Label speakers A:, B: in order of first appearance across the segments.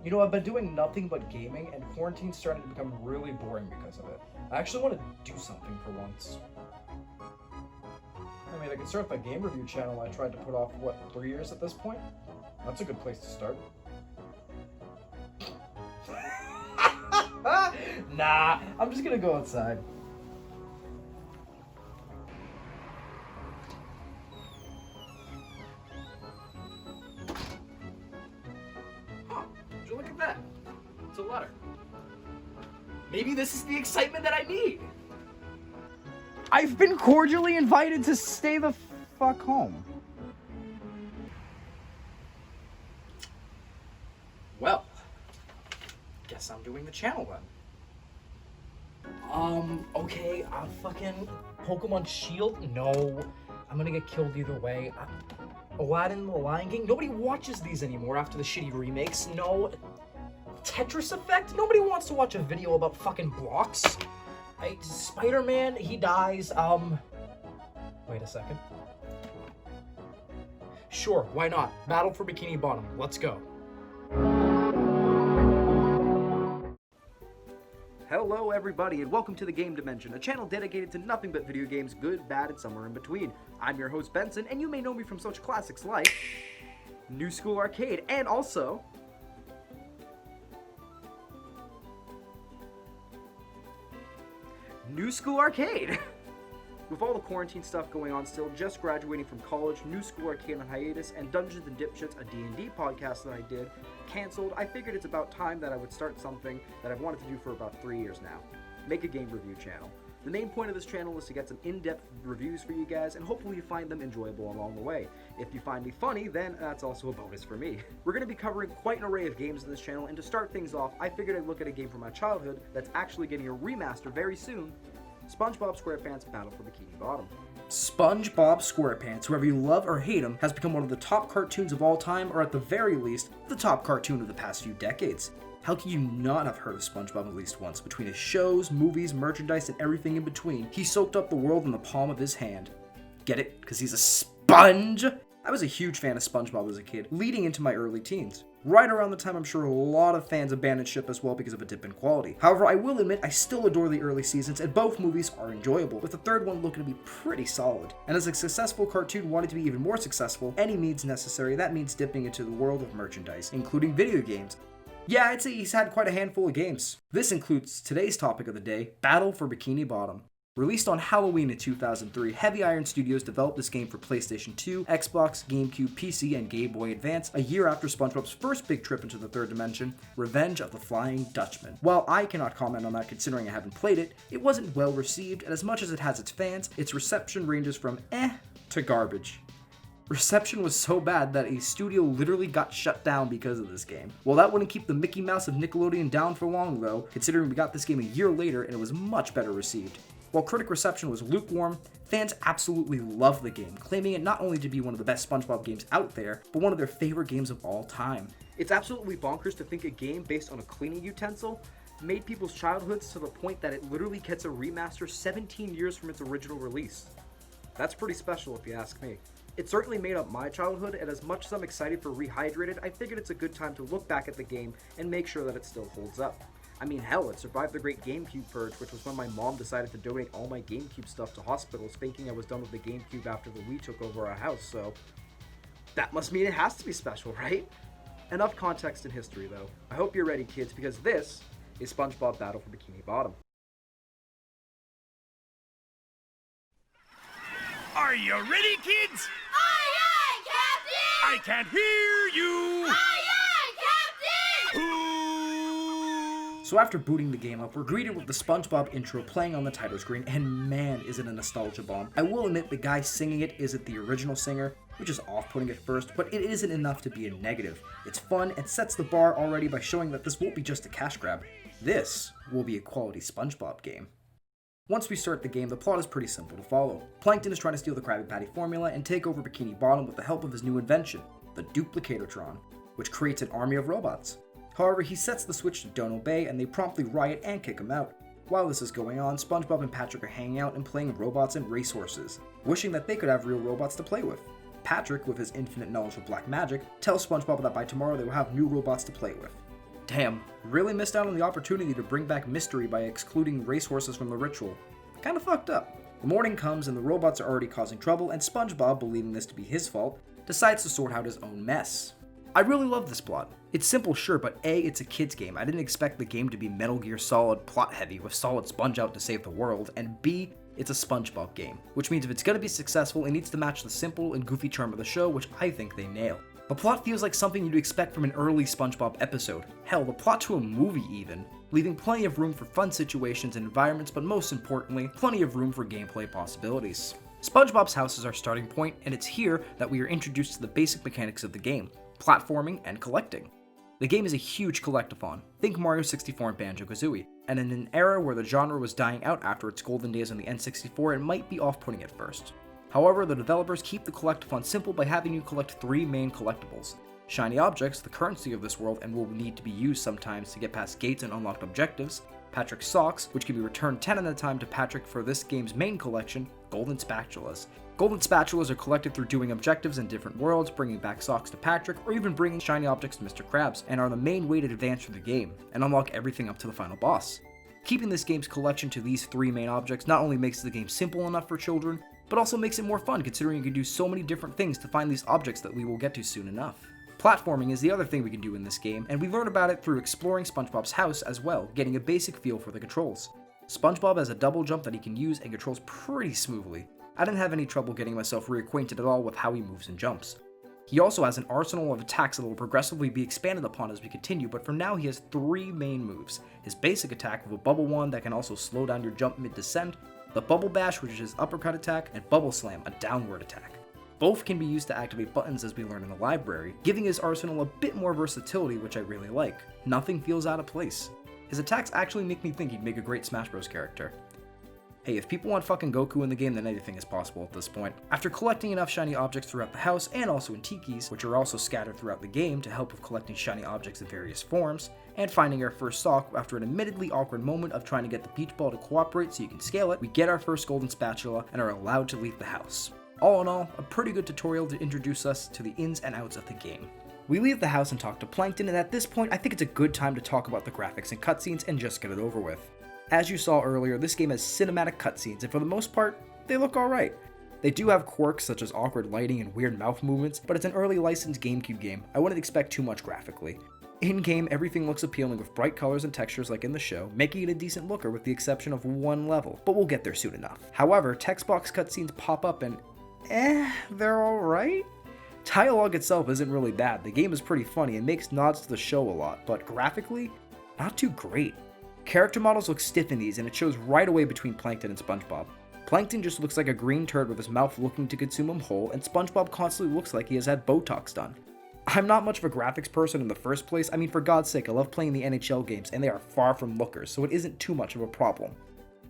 A: You know, I've been doing nothing but gaming, and quarantine's starting to become really boring because of it. I actually want to do something for once. I mean, I could start my game review channel I tried to put off, what, 3 years at this point? That's a good place to start. Nah, I'm just gonna go outside. Huh, would you look at that? It's a letter. Maybe this is the excitement that I need. I've been cordially invited to stay the fuck home. Well, guess I'm doing the channel then. Okay, fucking Pokemon Shield? No, I'm gonna get killed either way. Aladdin, The Lion King? Nobody watches these anymore after the shitty remakes. No. Tetris Effect? Nobody wants to watch a video about fucking blocks. Spider-Man, he dies, wait a second. Sure, why not? Battle for Bikini Bottom, let's go. Hello everybody and welcome to the Game Dimension, a channel dedicated to nothing but video games, good, bad, and somewhere in between. I'm your host Benson, and you may know me from such classics like New School Arcade, and also New School Arcade! With all the quarantine stuff going on still, just graduating from college, New School Arcade on hiatus, and Dungeons and Dipshits, a D&D podcast that I did, canceled, I figured it's about time that I would start something that I've wanted to do for about 3 years now. Make a game review channel. The main point of this channel is to get some in-depth reviews for you guys, and hopefully you find them enjoyable along the way. If you find me funny, then that's also a bonus for me. We're going to be covering quite an array of games in this channel, and to start things off, I figured I'd look at a game from my childhood that's actually getting a remaster very soon, SpongeBob SquarePants Battle for Bikini Bottom. SpongeBob SquarePants, whether you love or hate him, has become one of the top cartoons of all time, or at the very least, the top cartoon of the past few decades. How can you not have heard of SpongeBob at least once? Between his shows, movies, merchandise, and everything in between, he soaked up the world in the palm of his hand. Get it? Because he's a sponge? I was a huge fan of SpongeBob as a kid, leading into my early teens. Right around the time I'm sure a lot of fans abandoned ship as well because of a dip in quality. However, I will admit I still adore the early seasons, and both movies are enjoyable, with the third one looking to be pretty solid. And as a successful cartoon wanted to be even more successful, any means necessary, that means dipping into the world of merchandise, including video games. Yeah, I'd say he's had quite a handful of games. This includes today's topic of the day, Battle for Bikini Bottom. Released on Halloween in 2003, Heavy Iron Studios developed this game for PlayStation 2, Xbox, GameCube, PC, and Game Boy Advance a year after SpongeBob's first big trip into the third dimension, Revenge of the Flying Dutchman. While I cannot comment on that considering I haven't played it, it wasn't well received, and as much as it has its fans, its reception ranges from to garbage. Reception was so bad that a studio literally got shut down because of this game. Well, that wouldn't keep the Mickey Mouse of Nickelodeon down for long though, considering we got this game a year later and it was much better received. While critic reception was lukewarm, fans absolutely loved the game, claiming it not only to be one of the best SpongeBob games out there, but one of their favorite games of all time. It's absolutely bonkers to think a game based on a cleaning utensil made people's childhoods to the point that it literally gets a remaster 17 years from its original release. That's pretty special if you ask me. It certainly made up my childhood, and as much as I'm excited for Rehydrated, I figured it's a good time to look back at the game and make sure that it still holds up. I mean, hell, it survived the Great GameCube Purge, which was when my mom decided to donate all my GameCube stuff to hospitals, thinking I was done with the GameCube after the Wii took over our house, so that must mean it has to be special, right? Enough context and history, though. I hope you're ready, kids, because this is SpongeBob Battle for Bikini Bottom.
B: Are you ready, kids?
C: Aye, aye, Captain!
B: I can't hear you!
C: Aye, aye, Captain!
A: So after booting the game up, we're greeted with the SpongeBob intro playing on the title screen, and man, is it a nostalgia bomb. I will admit the guy singing it isn't the original singer, which is off-putting at first, but it isn't enough to be a negative. It's fun and sets the bar already by showing that this won't be just a cash grab. This will be a quality SpongeBob game. Once we start the game, the plot is pretty simple to follow. Plankton is trying to steal the Krabby Patty formula and take over Bikini Bottom with the help of his new invention, the Duplicatortron, which creates an army of robots. However, he sets the switch to don't obey and they promptly riot and kick him out. While this is going on, SpongeBob and Patrick are hanging out and playing robots and racehorses, wishing that they could have real robots to play with. Patrick, with his infinite knowledge of black magic, tells SpongeBob that by tomorrow they will have new robots to play with. Damn, really missed out on the opportunity to bring back mystery by excluding racehorses from the ritual. Kinda fucked up. The morning comes and the robots are already causing trouble, and Spongebob, believing this to be his fault, decides to sort out his own mess. I really love this plot. It's simple, sure, but A, it's a kid's game. I didn't expect the game to be Metal Gear Solid plot heavy with Solid Sponge out to save the world, and B, it's a SpongeBob game, which means if it's gonna be successful, it needs to match the simple and goofy charm of the show, which I think they nail. The plot feels like something you'd expect from an early SpongeBob episode. Hell, the plot to a movie even, leaving plenty of room for fun situations and environments, but most importantly, plenty of room for gameplay possibilities. SpongeBob's house is our starting point, and it's here that we are introduced to the basic mechanics of the game, platforming and collecting. The game is a huge collectathon. Think Mario 64 and Banjo-Kazooie, and in an era where the genre was dying out after its golden days on the N64, it might be off-putting at first. However, the developers keep the collectathon simple by having you collect 3 main collectibles. Shiny objects, the currency of this world and will need to be used sometimes to get past gates and unlocked objectives. Patrick's socks, which can be returned 10 at a time to Patrick for this game's main collection, golden spatulas. Golden spatulas are collected through doing objectives in different worlds, bringing back socks to Patrick, or even bringing shiny objects to Mr. Krabs, and are the main way to advance through the game, and unlock everything up to the final boss. Keeping this game's collection to these 3 main objects not only makes the game simple enough for children, but also makes it more fun considering you can do so many different things to find these objects that we will get to soon enough. Platforming is the other thing we can do in this game, and we learn about it through exploring SpongeBob's house as well, getting a basic feel for the controls. SpongeBob has a double jump that he can use and controls pretty smoothly. I didn't have any trouble getting myself reacquainted at all with how he moves and jumps. He also has an arsenal of attacks that will progressively be expanded upon as we continue, but for now he has 3 main moves. His basic attack with a bubble wand that can also slow down your jump mid-descent, the Bubble Bash, which is his uppercut attack, and Bubble Slam, a downward attack. Both can be used to activate buttons as we learn in the library, giving his arsenal a bit more versatility, which I really like. Nothing feels out of place. His attacks actually make me think he'd make a great Smash Bros. Character. Hey, if people want fucking Goku in the game, then anything is possible at this point. After collecting enough shiny objects throughout the house, and also in tikis, which are also scattered throughout the game to help with collecting shiny objects in various forms, and finding our first sock after an admittedly awkward moment of trying to get the Peach Ball to cooperate so you can scale it, we get our first golden spatula and are allowed to leave the house. All in all, a pretty good tutorial to introduce us to the ins and outs of the game. We leave the house and talk to Plankton, and at this point I think it's a good time to talk about the graphics and cutscenes and just get it over with. As you saw earlier, this game has cinematic cutscenes, and for the most part, they look alright. They do have quirks such as awkward lighting and weird mouth movements, but it's an early licensed GameCube game. I wouldn't expect too much graphically. In-game, everything looks appealing with bright colors and textures like in the show, making it a decent looker with the exception of one level, but we'll get there soon enough. However, text box cutscenes pop up and they're alright? Dialogue itself isn't really bad, the game is pretty funny and makes nods to the show a lot, but graphically, not too great. Character models look stiff in these, and it shows right away between Plankton and Spongebob. Plankton just looks like a green turd with his mouth looking to consume him whole, and Spongebob constantly looks like he has had Botox done. I'm not much of a graphics person in the first place. I mean, for God's sake, I love playing the NHL games, and they are far from lookers, so it isn't too much of a problem.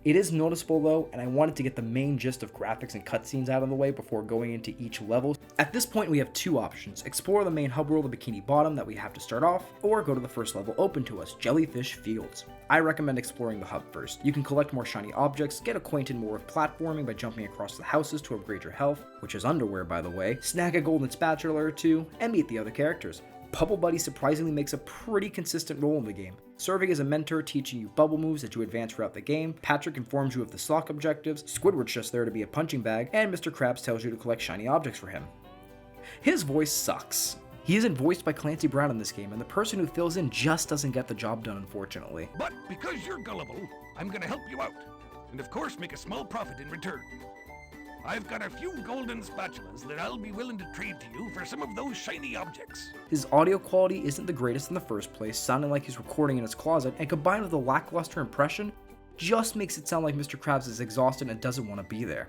A: It is noticeable though, and I wanted to get the main gist of graphics and cutscenes out of the way before going into each level. At this point we have 2 options: explore the main hub world of Bikini Bottom that we have to start off, or go to the first level open to us, Jellyfish Fields. I recommend exploring the hub first. You can collect more shiny objects, get acquainted more with platforming by jumping across the houses to upgrade your health, which is underwear by the way, snag a golden spatula or 2, and meet the other characters. Bubble Buddy surprisingly makes a pretty consistent role in the game, serving as a mentor teaching you bubble moves as you advance throughout the game. Patrick informs you of the sock objectives, Squidward's just there to be a punching bag, and Mr. Krabs tells you to collect shiny objects for him. His voice sucks. He isn't voiced by Clancy Brown in this game, and the person who fills in just doesn't get the job done, unfortunately.
B: But because you're gullible, I'm gonna help you out. And of course make a small profit in return. I've got a few golden spatulas that I'll be willing to trade to you for some of those shiny objects.
A: His audio quality isn't the greatest in the first place, sounding like he's recording in his closet, and combined with a lackluster impression, just makes it sound like Mr. Krabs is exhausted and doesn't want to be there.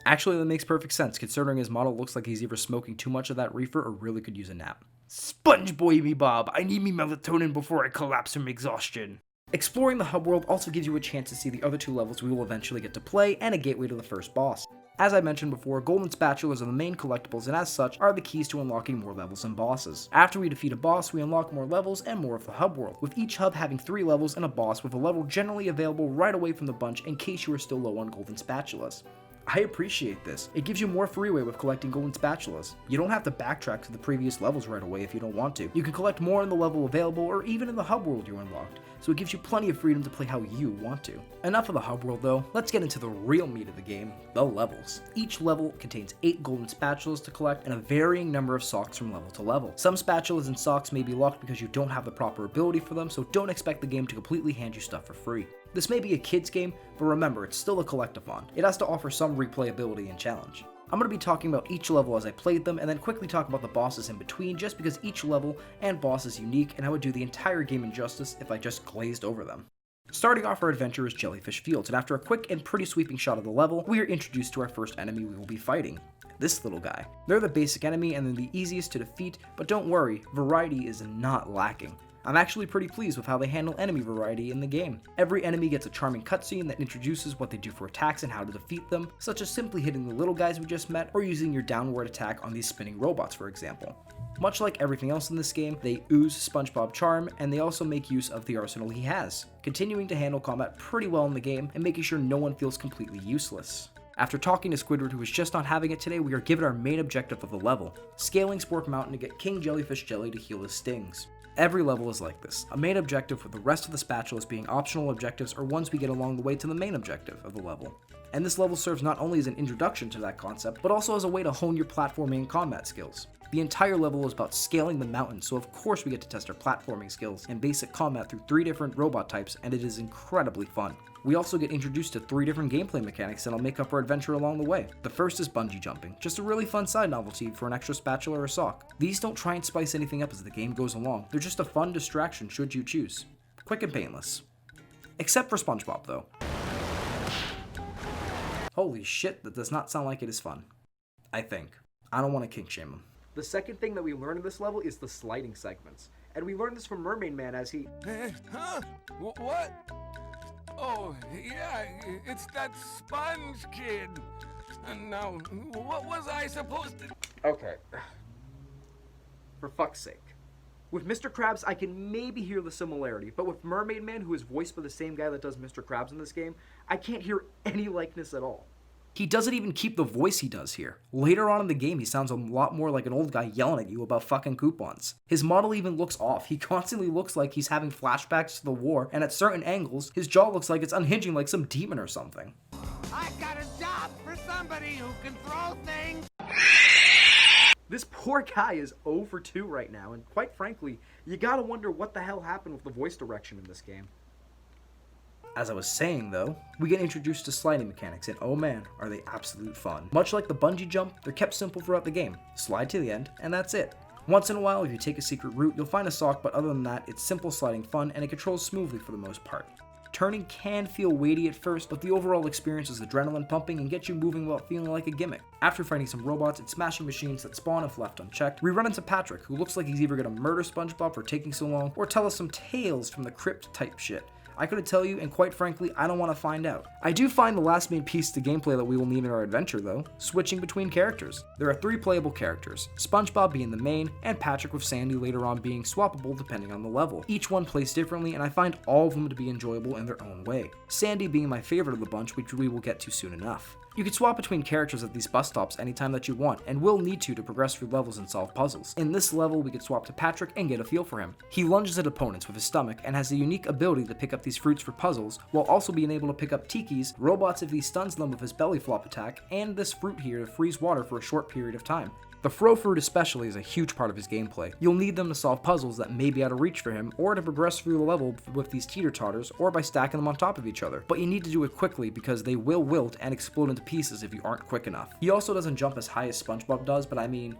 A: Actually, that makes perfect sense, considering his model looks like he's either smoking too much of that reefer or really could use a nap. SpongeBob, I need me melatonin before I collapse from exhaustion. Exploring the hub world also gives you a chance to see the other 2 levels we will eventually get to play, and a gateway to the first boss. As I mentioned before, golden spatulas are the main collectibles and as such are the keys to unlocking more levels and bosses. After we defeat a boss, we unlock more levels and more of the hub world, with each hub having 3 levels and a boss with a level generally available right away from the bunch in case you are still low on golden spatulas. I appreciate this. It gives you more freeway with collecting golden spatulas. You don't have to backtrack to the previous levels right away if you don't want to. You can collect more in the level available or even in the hub world you unlocked, so it gives you plenty of freedom to play how you want to. Enough of the hub world though, let's get into the real meat of the game, the levels. Each level contains 8 golden spatulas to collect and a varying number of socks from level to level. Some spatulas and socks may be locked because you don't have the proper ability for them, so don't expect the game to completely hand you stuff for free. This may be a kid's game, but remember, it's still a collectathon. It has to offer some replayability and challenge. I'm going to be talking about each level as I played them, and then quickly talk about the bosses in between, just because each level and boss is unique, and I would do the entire game injustice if I just glazed over them. Starting off our adventure is Jellyfish Fields, and after a quick and pretty sweeping shot of the level, we are introduced to our first enemy we will be fighting. This little guy. They're the basic enemy and they're the easiest to defeat, but don't worry, variety is not lacking. I'm actually pretty pleased with how they handle enemy variety in the game. Every enemy gets a charming cutscene that introduces what they do for attacks and how to defeat them, such as simply hitting the little guys we just met or using your downward attack on these spinning robots, for example. Much like everything else in this game, they ooze Spongebob charm, and they also make use of the arsenal he has, continuing to handle combat pretty well in the game and making sure no one feels completely useless. After talking to Squidward, who is just not having it today, we are given our main objective of the level, scaling Spork Mountain to get King Jellyfish Jelly to heal his stings. Every level is like this, a main objective with the rest of the spatulas being optional objectives or ones we get along the way to the main objective of the level. And this level serves not only as an introduction to that concept, but also as a way to hone your platforming and combat skills. The entire level is about scaling the mountain, so of course we get to test our platforming skills and basic combat through 3 different robot types, and it is incredibly fun. We also get introduced to 3 different gameplay mechanics that'll make up our adventure along the way. The first is bungee jumping, just a really fun side novelty for an extra spatula or sock. These don't try and spice anything up as the game goes along, they're just a fun distraction should you choose. Quick and painless. Except for Spongebob though. Holy shit, that does not sound like it is fun. I think. I don't want to kink shame him. The second thing that we learn in this level is the sliding segments. And we learned this from Mermaid Man as he...
B: Huh? What? Oh, yeah, it's that sponge kid. And now, what was I supposed to...
A: Okay. For fuck's sake. With Mr. Krabs, I can maybe hear the similarity, but with Mermaid Man, who is voiced by the same guy that does Mr. Krabs in this game, I can't hear any likeness at all. He doesn't even keep the voice he does here. Later on in the game, he sounds a lot more like an old guy yelling at you about fucking coupons. His model even looks off. He constantly looks like he's having flashbacks to the war, and at certain angles, his jaw looks like it's unhinging like some demon or something.
D: I've got a job for somebody who can throw things.
A: This poor guy is 0 for 2 right now, and quite frankly, you gotta wonder what the hell happened with the voice direction in this game. As I was saying though, we get introduced to sliding mechanics, and oh man, are they absolute fun. Much like the bungee jump, they're kept simple throughout the game. Slide to the end, and that's it. Once in a while, if you take a secret route, you'll find a sock, but other than that, it's simple sliding fun, and it controls smoothly for the most part. Turning can feel weighty at first, but the overall experience is adrenaline pumping and gets you moving without feeling like a gimmick. After fighting some robots and smashing machines that spawn if left unchecked, we run into Patrick, who looks like he's either gonna murder Spongebob for taking so long, or tell us some tales from the crypt type shit. I couldn't tell you, and quite frankly, I don't want to find out. I do find the last main piece to gameplay that we will need in our adventure though, switching between characters. There are 3 playable characters, Spongebob being the main, and Patrick with Sandy later on being swappable depending on the level. Each one plays differently, and I find all of them to be enjoyable in their own way. Sandy being my favorite of the bunch, which we will get to soon enough. You can swap between characters at these bus stops anytime that you want, and will need to progress through levels and solve puzzles. In this level, we could swap to Patrick and get a feel for him. He lunges at opponents with his stomach and has the unique ability to pick up these fruits for puzzles, while also being able to pick up tikis, robots if he stuns them with his belly flop attack, and this fruit here to freeze water for a short period of time. The Fro Fruit especially is a huge part of his gameplay. You'll need them to solve puzzles that may be out of reach for him, or to progress through the level with these teeter-totters, or by stacking them on top of each other. But you need to do it quickly because they will wilt and explode into pieces if you aren't quick enough. He also doesn't jump as high as Spongebob does, but I mean,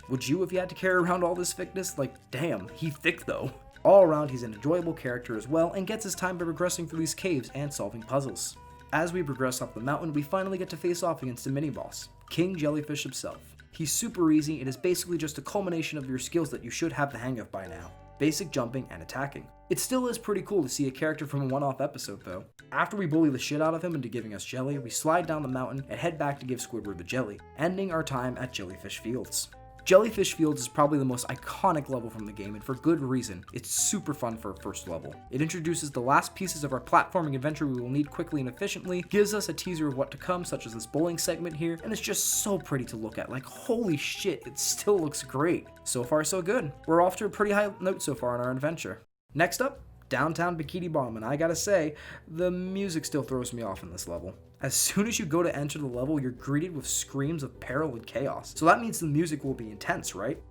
A: would you if you had to carry around all this thickness? Like, damn, he's thick though. All around, he's an enjoyable character as well, and gets his time by progressing through these caves and solving puzzles. As we progress up the mountain, we finally get to face off against the mini-boss, King Jellyfish himself. He's super easy, it is basically just a culmination of your skills that you should have the hang of by now. Basic jumping and attacking. It still is pretty cool to see a character from a one-off episode though. After we bully the shit out of him into giving us jelly, we slide down the mountain and head back to give Squidward the jelly, ending our time at Jellyfish Fields. Jellyfish Fields is probably the most iconic level from the game, and for good reason. It's super fun for a first level. It introduces the last pieces of our platforming adventure we will need quickly and efficiently, gives us a teaser of what to come, such as this bowling segment here, and it's just so pretty to look at. Like, holy shit, it still looks great. So far, so good. We're off to a pretty high note so far in our adventure. Next up, downtown Bikini Bottom, and I gotta say, the music still throws me off in this level. As soon as you go to enter the level, you're greeted with screams of peril and chaos. So that means the music will be intense, right?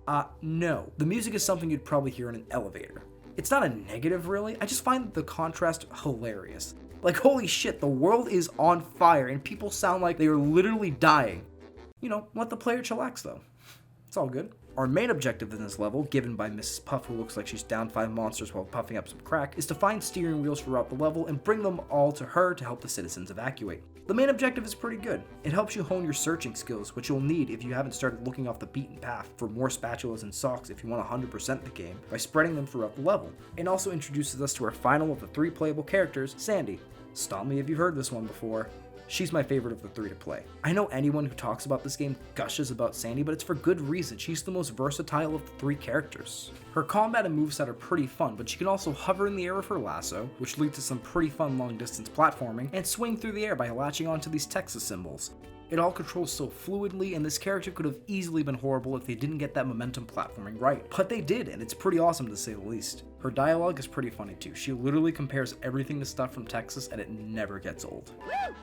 A: No. The music is something you'd probably hear in an elevator. It's not a negative, really. I just find the contrast hilarious. Like, holy shit, the world is on fire and people sound like they are literally dying. You know, let the player chillax though. It's all good. Our main objective in this level, given by Mrs. Puff, who looks like she's downed 5 monsters while puffing up some crack, is to find steering wheels throughout the level and bring them all to her to help the citizens evacuate. The main objective is pretty good. It helps you hone your searching skills, which you'll need if you haven't started looking off the beaten path for more spatulas and socks if you want to 100% the game by spreading them throughout the level. It also introduces us to our final of the 3 playable characters, Sandy. Stop me if you've heard this one before. She's my favorite of the 3 to play. I know anyone who talks about this game gushes about Sandy, but it's for good reason. She's the most versatile of the 3 characters. Her combat and moveset are pretty fun, but she can also hover in the air with her lasso, which leads to some pretty fun long distance platforming, and swing through the air by latching onto these Texas symbols. It all controls so fluidly, and this character could have easily been horrible if they didn't get that momentum platforming right. But they did, and it's pretty awesome to say the least. Her dialogue is pretty funny too. She literally compares everything to stuff from Texas, and it never gets old.
C: Woo!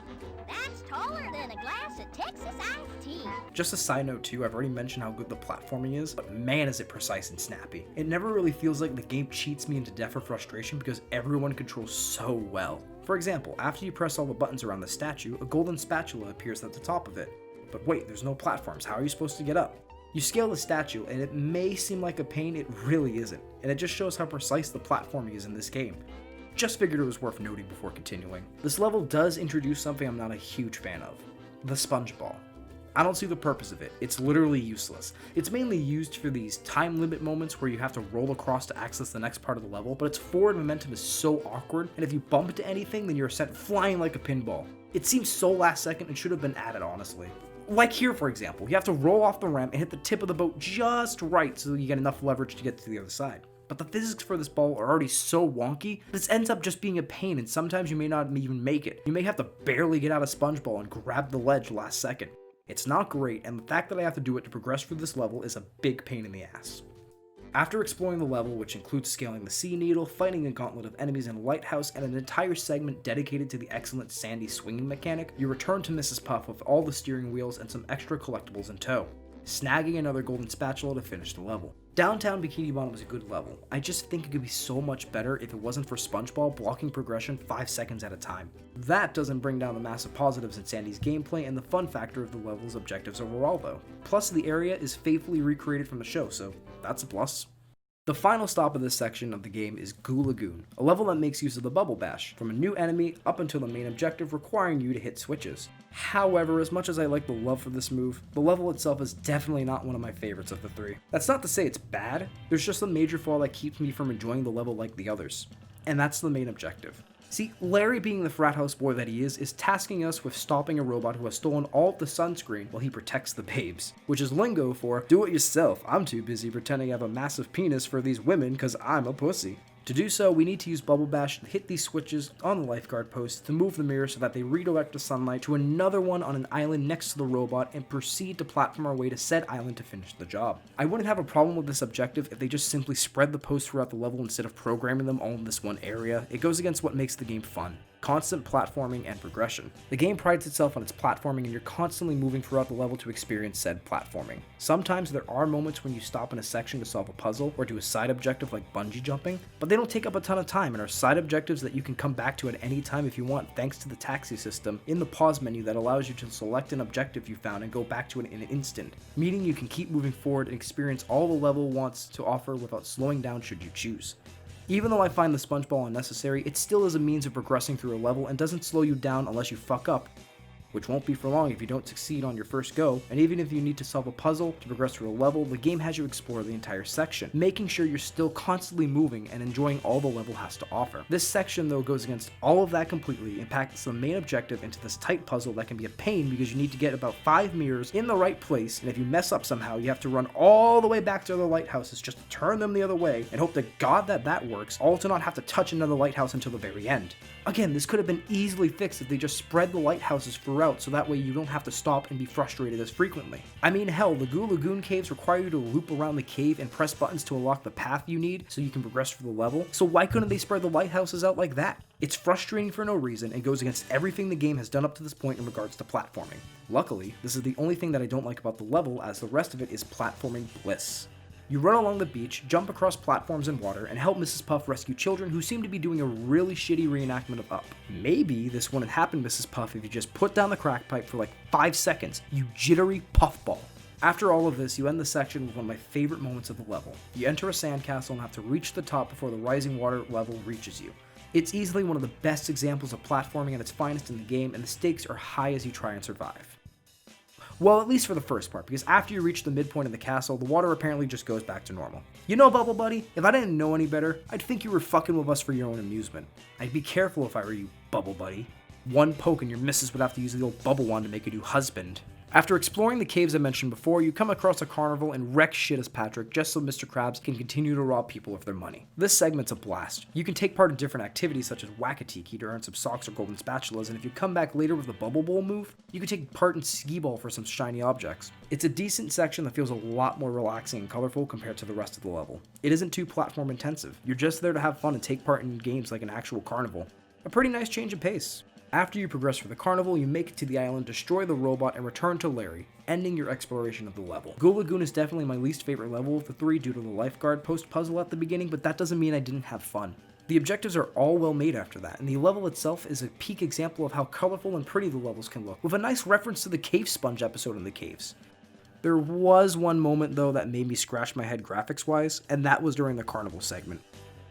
C: That's taller than a glass of Texas iced tea.
A: Just a side note too, I've already mentioned how good the platforming is, but man is it precise and snappy. It never really feels like the game cheats me into death or frustration because everyone controls so well. For example, after you press all the buttons around the statue, a golden spatula appears at the top of it. But wait, there's no platforms, how are you supposed to get up? You scale the statue, and it may seem like a pain, it really isn't, and it just shows how precise the platforming is in this game. Just figured it was worth noting before continuing. This level does introduce something I'm not a huge fan of, the sponge ball. I don't see the purpose of it, it's literally useless. It's mainly used for these time limit moments where you have to roll across to access the next part of the level, but its forward momentum is so awkward, and if you bump into anything, then you're sent flying like a pinball. It seems so last second and should have been added, honestly. Like here, for example, you have to roll off the ramp and hit the tip of the boat just right so that you get enough leverage to get to the other side. But the physics for this ball are already so wonky, this ends up just being a pain, and sometimes you may not even make it. You may have to barely get out of sponge ball and grab the ledge last second. It's not great, and the fact that I have to do it to progress through this level is a big pain in the ass. After exploring the level, which includes scaling the Sea Needle, fighting a gauntlet of enemies in a lighthouse, and an entire segment dedicated to the excellent Sandy swinging mechanic, you return to Mrs. Puff with all the steering wheels and some extra collectibles in tow, snagging another golden spatula to finish the level. Downtown Bikini Bottom was a good level. I just think it could be so much better if it wasn't for SpongeBob blocking progression 5 seconds at a time. That doesn't bring down the massive positives in Sandy's gameplay and the fun factor of the level's objectives overall though. Plus the area is faithfully recreated from the show, so that's a plus. The final stop of this section of the game is Gulagoon, a level that makes use of the Bubble Bash, from a new enemy up until the main objective requiring you to hit switches. However, as much as I like the love for this move, the level itself is definitely not one of my favorites of the 3. That's not to say it's bad, there's just a major flaw that keeps me from enjoying the level like the others. And that's the main objective. See, Larry, being the frat house boy that he is tasking us with stopping a robot who has stolen all of the sunscreen while he protects the babes. Which is lingo for, do it yourself, I'm too busy pretending I have a massive penis for these women cause I'm a pussy. To do so, we need to use Bubble Bash to hit these switches on the lifeguard post to move the mirror so that they redirect the sunlight to another one on an island next to the robot and proceed to platform our way to said island to finish the job. I wouldn't have a problem with this objective if they just simply spread the posts throughout the level instead of programming them all in this one area. It goes against what makes the game fun. Constant platforming and progression. The game prides itself on its platforming and you're constantly moving throughout the level to experience said platforming. Sometimes there are moments when you stop in a section to solve a puzzle or do a side objective like bungee jumping, but they don't take up a ton of time and are side objectives that you can come back to at any time if you want thanks to the taxi system in the pause menu that allows you to select an objective you found and go back to it in an instant, meaning you can keep moving forward and experience all the level wants to offer without slowing down should you choose. Even though I find the sponge ball unnecessary, it still is a means of progressing through a level and doesn't slow you down unless you fuck up, which won't be for long if you don't succeed on your first go, and even if you need to solve a puzzle to progress through a level, the game has you explore the entire section, making sure you're still constantly moving and enjoying all the level has to offer. This section though goes against all of that completely and packs the main objective into this tight puzzle that can be a pain because you need to get about 5 mirrors in the right place, and if you mess up somehow, you have to run all the way back to the lighthouses just to turn them the other way and hope to God that works, all to not have to touch another lighthouse until the very end. Again, this could have been easily fixed if they just spread the lighthouses throughout so that way you don't have to stop and be frustrated as frequently. I mean, hell, the Gulagoon caves require you to loop around the cave and press buttons to unlock the path you need so you can progress through the level, so why couldn't they spread the lighthouses out like that? It's frustrating for no reason and goes against everything the game has done up to this point in regards to platforming. Luckily, this is the only thing that I don't like about the level, as the rest of it is platforming bliss. You run along the beach, jump across platforms and water, and help Mrs. Puff rescue children who seem to be doing a really shitty reenactment of Up. Maybe this wouldn't happen, Mrs. Puff, if you just put down the crack pipe for like 5 seconds, you jittery puffball. After all of this, you end the section with one of my favorite moments of the level. You enter a sandcastle and have to reach the top before the rising water level reaches you. It's easily one of the best examples of platforming at its finest in the game, and the stakes are high as you try and survive. Well, at least for the first part, because after you reach the midpoint of the castle, the water apparently just goes back to normal. You know, Bubble Buddy, if I didn't know any better, I'd think you were fucking with us for your own amusement. I'd be careful if I were you, Bubble Buddy. One poke and your missus would have to use the old bubble wand to make a new husband. After exploring the caves I mentioned before, you come across a carnival and wreck shit as Patrick just so Mr. Krabs can continue to rob people of their money. This segment's a blast. You can take part in different activities such as Whack-A-Tiki to earn some socks or golden spatulas, and if you come back later with the Bubble Bowl move, you can take part in Skee Ball for some shiny objects. It's a decent section that feels a lot more relaxing and colorful compared to the rest of the level. It isn't too platform intensive. You're just there to have fun and take part in games like an actual carnival. A pretty nice change of pace. After you progress through the carnival, you make it to the island, destroy the robot, and return to Larry, ending your exploration of the level. Gulagoon is definitely my least favorite level of the 3 due to the lifeguard post puzzle at the beginning, but that doesn't mean I didn't have fun. The objectives are all well made after that, and the level itself is a peak example of how colorful and pretty the levels can look, with a nice reference to the Cave Sponge episode in the caves. There was one moment though that made me scratch my head graphics wise, and that was during the carnival segment.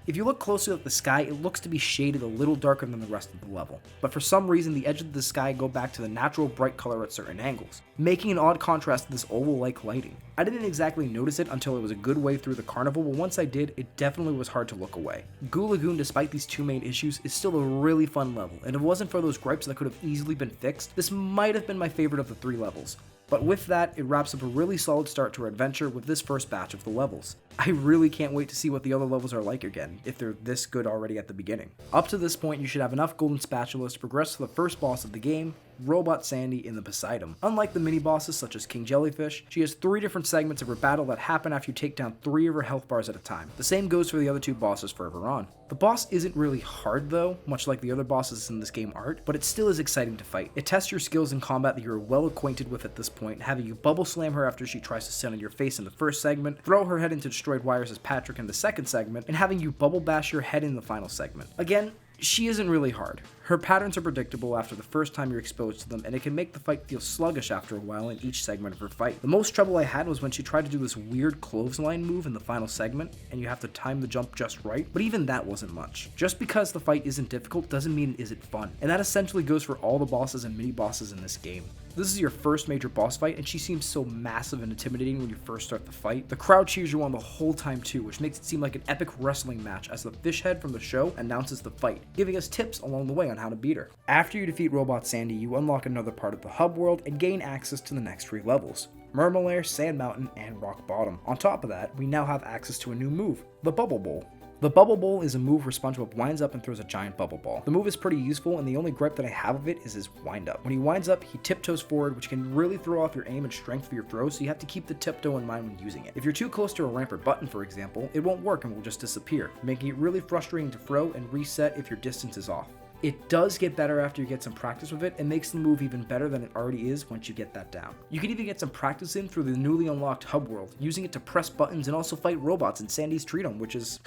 A: If you look closely at the sky, it looks to be shaded a little darker than the rest of the level, but for some reason the edges of the sky go back to the natural bright color at certain angles, making an odd contrast to this oval-like lighting. I didn't exactly notice it until it was a good way through the carnival, but once I did, it definitely was hard to look away. Gulagoon, despite these 2 main issues, is still a really fun level, and if it wasn't for those gripes that could have easily been fixed, this might have been my favorite of the 3 levels. But with that, it wraps up a really solid start to our adventure with this first batch of the levels. I really can't wait to see what the other levels are like again, if they're this good already at the beginning. Up to this point, you should have enough golden spatulas to progress to the first boss of the game, Robot Sandy in the Poseidon. Unlike the mini-bosses such as King Jellyfish, she has 3 different segments of her battle that happen after you take down 3 of her health bars at a time. The same goes for the other 2 bosses further on. The boss isn't really hard though, much like the other bosses in this game aren't, but it still is exciting to fight. It tests your skills in combat that you're well acquainted with at this point, having you bubble slam her after she tries to sit on your face in the first segment, throw her head into destroyed wires as Patrick in the second segment, and having you bubble bash your head in the final segment. Again, she isn't really hard. Her patterns are predictable after the first time you're exposed to them, and it can make the fight feel sluggish after a while in each segment of her fight. The most trouble I had was when she tried to do this weird clothesline move in the final segment, and you have to time the jump just right, but even that wasn't much. Just because the fight isn't difficult doesn't mean it isn't fun, and that essentially goes for all the bosses and mini-bosses in this game. This is your first major boss fight, and she seems so massive and intimidating when you first start the fight. The crowd cheers you on the whole time too, which makes it seem like an epic wrestling match as the fish head from the show announces the fight, giving us tips along the way on how to beat her. After you defeat Robot Sandy, you unlock another part of the hub world and gain access to the next 3 levels: Marmalade, Sand Mountain, and Rock Bottom. On top of that, we now have access to a new move, the Bubble Bowl. The Bubble Bowl is a move where Spongebob winds up and throws a giant bubble ball. The move is pretty useful, and the only gripe that I have of it is his wind up. When he winds up, he tiptoes forward, which can really throw off your aim and strength for your throws, so you have to keep the tiptoe in mind when using it. If you're too close to a ramp or button, for example, it won't work and will just disappear, making it really frustrating to throw and reset if your distance is off. It does get better after you get some practice with it, and makes the move even better than it already is once you get that down. You can even get some practice in through the newly unlocked hub world, using it to press buttons and also fight robots in Sandy's Tree Dome, which is...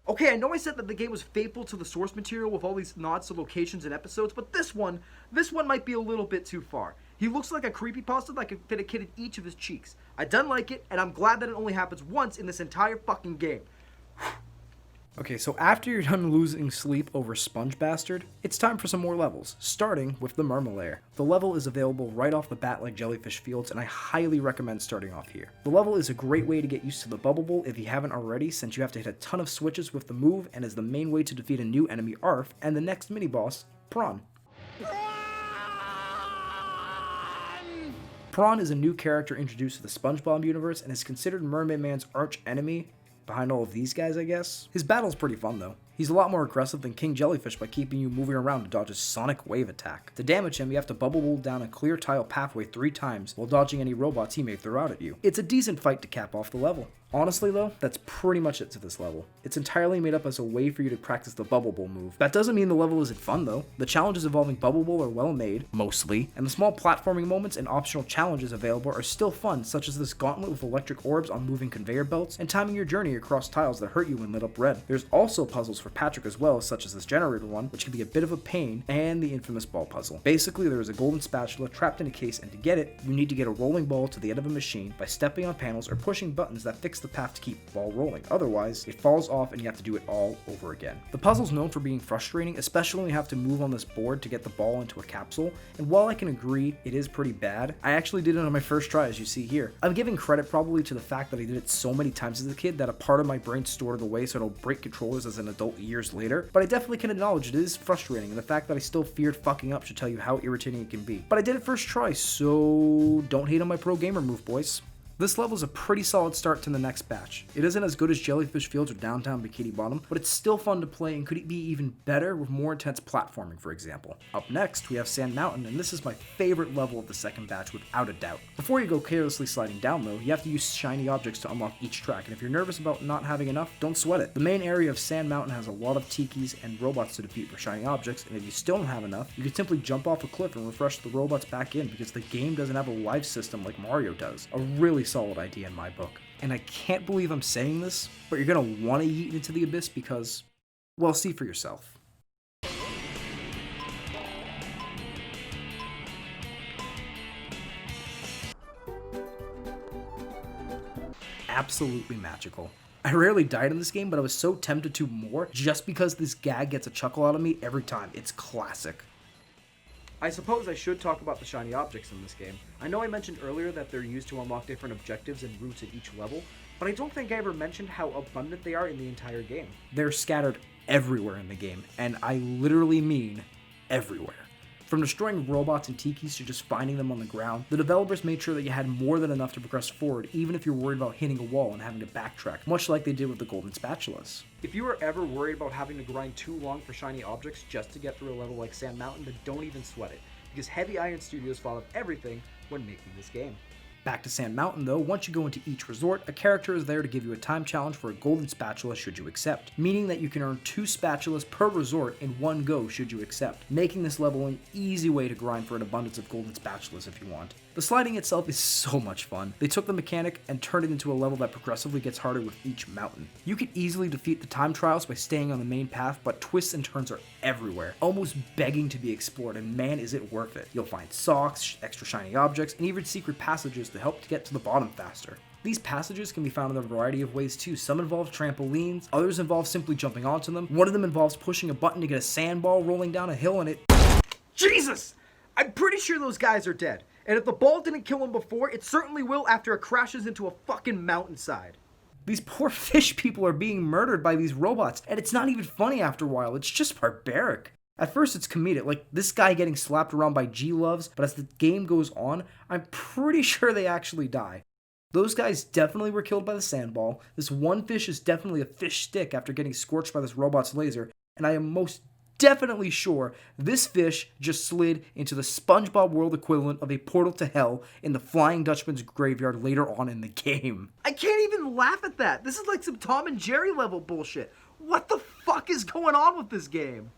A: Okay, I know I said that the game was faithful to the source material with all these nods to locations and episodes, but this one might be a little bit too far. He looks like a creepypasta that could fit a kid in each of his cheeks. I done like it, and I'm glad that it only happens once in this entire fucking game. Okay, so after you're done losing sleep over Sponge Bastard, it's time for some more levels, starting with the Marmalade. The level is available right off the bat like Jellyfish Fields, and I highly recommend starting off here. The level is a great way to get used to the Bubble Bowl if you haven't already, since you have to hit a ton of switches with the move, and is the main way to defeat a new enemy Arf, and the next mini-boss, Prawn. Prawn is a new character introduced to the Spongebob universe, and is considered Mermaid Man's arch enemy, behind all of these guys, I guess. His battle's pretty fun though. He's a lot more aggressive than King Jellyfish by keeping you moving around to dodge his sonic wave attack. To damage him, you have to bubble roll down a clear tile pathway 3 times while dodging any robots he may throw out at you. It's a decent fight to cap off the level. Honestly though, that's pretty much it to this level. It's entirely made up as a way for you to practice the Bubble Bowl move. That doesn't mean the level isn't fun though. The challenges involving Bubble Bowl are well made, mostly, and the small platforming moments and optional challenges available are still fun, such as this gauntlet with electric orbs on moving conveyor belts, and timing your journey across tiles that hurt you when lit up red. There's also puzzles for Patrick as well, such as this generator one, which can be a bit of a pain, and the infamous ball puzzle. Basically, there is a golden spatula trapped in a case, and to get it, you need to get a rolling ball to the end of a machine by stepping on panels or pushing buttons that fix the path to keep the ball rolling. Otherwise, it falls off and you have to do it all over again. The puzzle's known for being frustrating, especially when you have to move on this board to get the ball into a capsule, and while I can agree it is pretty bad, I actually did it on my first try, as you see here. I'm giving credit probably to the fact that I did it so many times as a kid that a part of my brain stored it away so it'll break controllers as an adult years later, but I definitely can acknowledge it is frustrating, and the fact that I still feared fucking up should tell you how irritating it can be. But I did it first try, so don't hate on my pro gamer move, boys. This level is a pretty solid start to the next batch. It isn't as good as Jellyfish Fields or Downtown Bikini Bottom, but it's still fun to play and could be even better with more intense platforming, for example. Up next, we have Sand Mountain, and this is my favorite level of the second batch without a doubt. Before you go carelessly sliding down though, you have to use shiny objects to unlock each track, and if you're nervous about not having enough, don't sweat it. The main area of Sand Mountain has a lot of tikis and robots to defeat for shiny objects, and if you still don't have enough, you can simply jump off a cliff and refresh the robots back in because the game doesn't have a life system like Mario does. A really solid idea in my book. And I can't believe I'm saying this, but you're gonna want to yeet into the abyss because, well, see for yourself. Absolutely magical. I rarely died in this game, but I was so tempted to more just because this gag gets a chuckle out of me every time. It's classic. I suppose I should talk about the shiny objects in this game. I know I mentioned earlier that they're used to unlock different objectives and routes at each level, but I don't think I ever mentioned how abundant they are in the entire game. They're scattered everywhere in the game, and I literally mean everywhere. From destroying robots and tikis to just finding them on the ground, the developers made sure that you had more than enough to progress forward, even if you're worried about hitting a wall and having to backtrack, much like they did with the golden spatulas. If you are ever worried about having to grind too long for shiny objects just to get through a level like Sand Mountain, then don't even sweat it, because Heavy Iron Studios thought of everything when making this game. Back to Sand Mountain though, once you go into each resort, a character is there to give you a time challenge for a golden spatula should you accept, meaning that you can earn 2 spatulas per resort in one go should you accept, making this level an easy way to grind for an abundance of golden spatulas if you want. The sliding itself is so much fun. They took the mechanic and turned it into a level that progressively gets harder with each mountain. You can easily defeat the time trials by staying on the main path, but twists and turns are everywhere, almost begging to be explored, and man is it worth it. You'll find socks, extra shiny objects, and even secret passages to help to get to the bottom faster. These passages can be found in a variety of ways too. Some involve trampolines, others involve simply jumping onto them, one of them involves pushing a button to get a sandball rolling down a hill and it... Jesus! I'm pretty sure those guys are dead. And if the ball didn't kill him before, it certainly will after it crashes into a fucking mountainside. These poor fish people are being murdered by these robots, and it's not even funny after a while, it's just barbaric. At first it's comedic, like this guy getting slapped around by G-Loves, but as the game goes on, I'm pretty sure they actually die. Those guys definitely were killed by the sandball, this one fish is definitely a fish stick after getting scorched by this robot's laser, and I am most definitely sure this fish just slid into the SpongeBob world equivalent of a portal to hell in the Flying Dutchmans Graveyard later on in the game. I can't even laugh at that. This is like some Tom and Jerry level bullshit. What the fuck is going on with this game?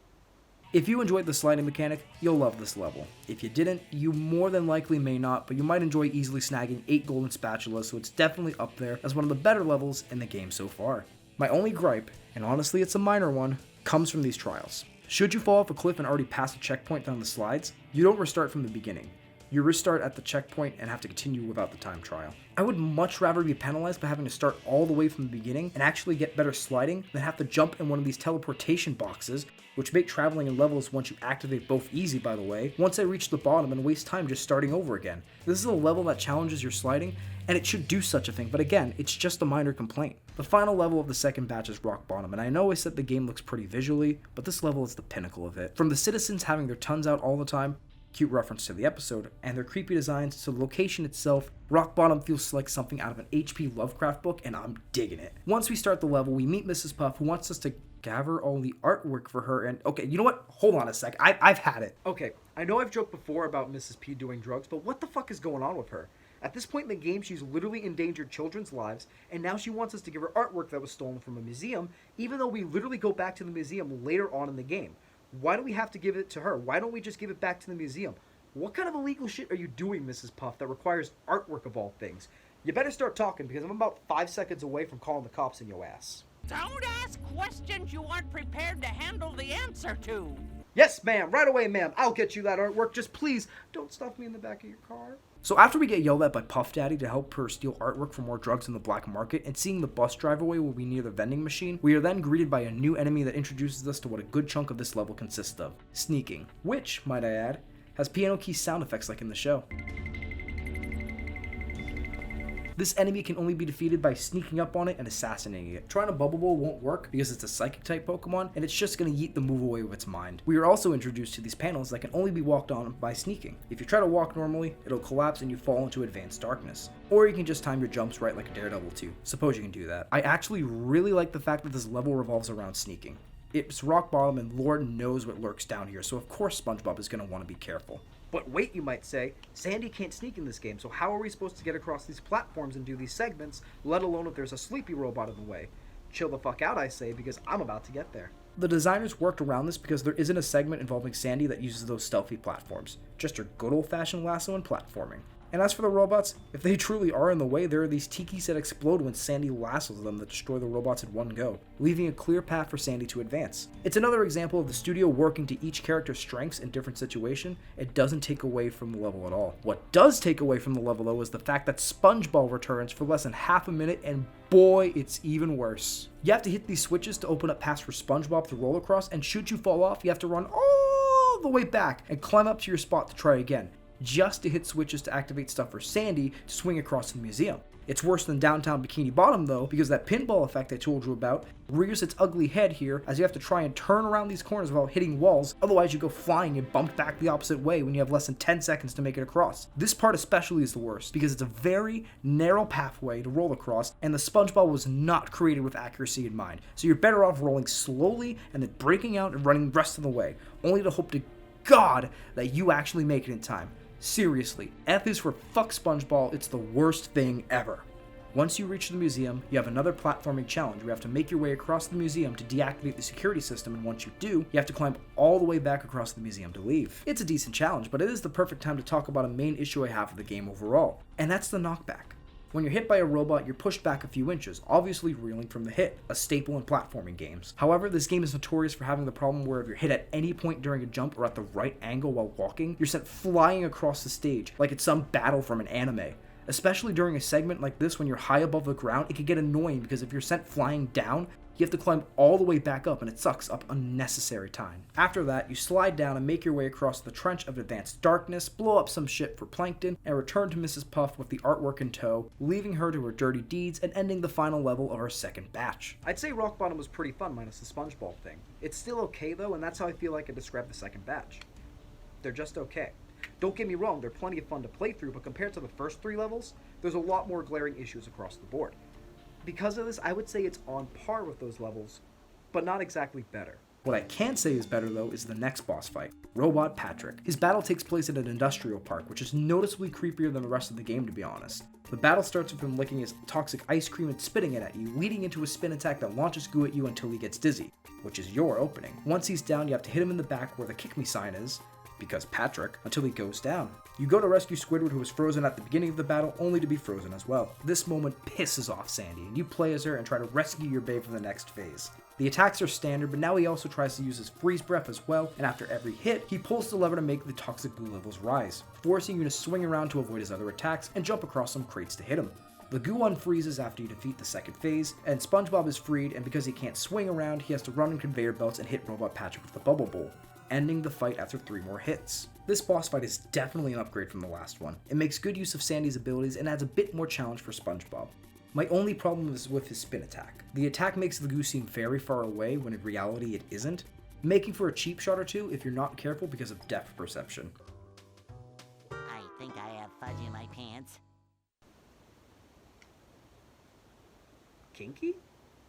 A: If you enjoyed the sliding mechanic, you'll love this level. If you didn't, you more than likely may not, but you might enjoy easily snagging 8 golden spatulas, so it's definitely up there as one of the better levels in the game so far. My only gripe, and honestly it's a minor one, comes from these trials. Should you fall off a cliff and already pass a checkpoint down the slides, you don't restart from the beginning. you restart at the checkpoint and have to continue without the time trial. I would much rather be penalized by having to start all the way from the beginning and actually get better sliding than have to jump in one of these teleportation boxes, which make traveling in levels once you activate both easy, by the way, once I reach the bottom and waste time just starting over again. This is a level that challenges your sliding, and it should do such a thing, but again, it's just a minor complaint. The final level of the second batch is Rock Bottom, and I know I said the game looks pretty visually, but this level is the pinnacle of it. From the citizens having their tongues out all the time, cute reference to the episode, and their creepy designs to the location itself, Rock Bottom feels like something out of an H.P. Lovecraft book, and I'm digging it. Once we start the level, we meet Mrs. Puff, who wants us to gather all the artwork for her, and okay, you know what? Hold on a sec. I've had it. Okay, I know I've joked before about Mrs. P doing drugs, but what the fuck is going on with her? At this point in the game, she's literally endangered children's lives, and now she wants us to give her artwork that was stolen from a museum, even though we literally go back to the museum later on in the game. Why do we have to give it to her? Why don't we just give it back to the museum? What kind of illegal shit are you doing, Mrs. Puff, that requires artwork of all things? You better start talking, because I'm about 5 seconds away from calling the cops in your ass.
D: Don't ask questions you aren't prepared to handle the answer to.
A: Yes, ma'am. Right away, ma'am. I'll get you that artwork. Just please don't stuff me in the back of your car. So after we get yelled at by Puff Daddy to help her steal artwork for more drugs in the black market, and seeing the bus drive away when we near the vending machine, we are then greeted by a new enemy that introduces us to what a good chunk of this level consists of: sneaking. Which, might I add, has piano key sound effects like in the show. This enemy can only be defeated by sneaking up on it and assassinating it. Trying to Bubble Bowl won't work because it's a psychic type Pokemon, and it's just going to yeet the move away with its mind. We are also introduced to these panels that can only be walked on by sneaking. If you try to walk normally, it'll collapse and you fall into advanced darkness. Or you can just time your jumps right like a Daredevil too. Suppose you can do that. I actually really like the fact that this level revolves around sneaking. It's rock bottom and Lord knows what lurks down here, so of course Spongebob is going to want to be careful. But wait, you might say, Sandy can't sneak in this game, so how are we supposed to get across these platforms and do these segments, let alone if there's a sleepy robot in the way? Chill the fuck out, I say, because I'm about to get there. The designers worked around this because there isn't a segment involving Sandy that uses those stealthy platforms, just your good old-fashioned lasso and platforming. And as for the robots, if they truly are in the way, there are these tikis that explode when Sandy lassos them that destroy the robots in one go, leaving a clear path for Sandy to advance. It's another example of the studio working to each character's strengths in different situations. It doesn't take away from the level at all. What does take away from the level though is the fact that Spongebob returns for less than half a minute, and boy, it's even worse. You have to hit these switches to open up paths for Spongebob to roll across, and should you fall off, you have to run all the way back and climb up to your spot to try again, just to hit switches to activate stuff for Sandy to swing across the museum. It's worse than downtown Bikini Bottom though, because that pinball effect I told you about rears its ugly head here as you have to try and turn around these corners without hitting walls, otherwise you go flying and bump back the opposite way when you have less than 10 seconds to make it across. This part especially is the worst, because it's a very narrow pathway to roll across, and the Spongebob was not created with accuracy in mind, so you're better off rolling slowly and then breaking out and running the rest of the way, only to hope to God that you actually make it in time. Seriously, F is for fuck Spongebob, it's the worst thing ever. Once you reach the museum, you have another platforming challenge where you have to make your way across the museum to deactivate the security system, and once you do, you have to climb all the way back across the museum to leave. It's a decent challenge, but it is the perfect time to talk about a main issue I have with the game overall, and that's the knockback. When you're hit by a robot, you're pushed back a few inches, obviously reeling from the hit, a staple in platforming games. However, this game is notorious for having the problem where if you're hit at any point during a jump or at the right angle while walking, you're sent flying across the stage, like it's some battle from an anime. Especially during a segment like this when you're high above the ground, it can get annoying because if you're sent flying down, you have to climb all the way back up and it sucks up unnecessary time. After that, you slide down and make your way across the trench of advanced darkness, blow up some shit for Plankton, and return to Mrs. Puff with the artwork in tow, leaving her to her dirty deeds and ending the final level of our second batch. I'd say Rock Bottom was pretty fun minus the Spongebob thing. It's still okay though, and that's how I feel like I described the second batch. They're just okay. Don't get me wrong, they're plenty of fun to play through, but compared to the first 3 levels, there's a lot more glaring issues across the board. Because of this, I would say it's on par with those levels, but not exactly better. What I can say is better though is the next boss fight, Robot Patrick. His battle takes place at an industrial park, which is noticeably creepier than the rest of the game to be honest. The battle starts with him licking his toxic ice cream and spitting it at you, leading into a spin attack that launches goo at you until he gets dizzy, which is your opening. Once he's down, you have to hit him in the back where the kick me sign is, because Patrick, until he goes down. You go to rescue Squidward, who was frozen at the beginning of the battle, only to be frozen as well. This moment pisses off Sandy, and you play as her and try to rescue your babe from the next phase. The attacks are standard, but now he also tries to use his freeze breath as well, and after every hit, he pulls the lever to make the toxic goo levels rise, forcing you to swing around to avoid his other attacks and jump across some crates to hit him. The goo unfreezes after you defeat the second phase, and Spongebob is freed, and because he can't swing around, he has to run on conveyor belts and hit Robot Patrick with the bubble bowl, ending the fight after 3 more hits. This boss fight is definitely an upgrade from the last one. It makes good use of Sandy's abilities and adds a bit more challenge for Spongebob. My only problem is with his spin attack. The attack makes the goo seem very far away when in reality it isn't, making for a cheap shot or two if you're not careful because of depth perception.
E: I think I have fudge in my pants.
A: Kinky?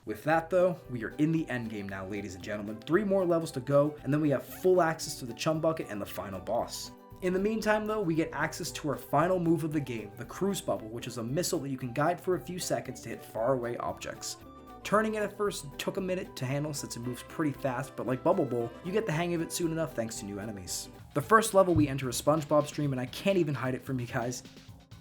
A: With that though, we are in the endgame now, ladies and gentlemen. 3 more levels to go, and then we have full access to the chum bucket and the final boss. In the meantime though, we get access to our final move of the game, the cruise bubble, which is a missile that you can guide for a few seconds to hit faraway objects. Turning it at first took a minute to handle since it moves pretty fast, but like Bubble Bowl, you get the hang of it soon enough thanks to new enemies. The first level we enter a SpongeBob stream, and I can't even hide it from you guys.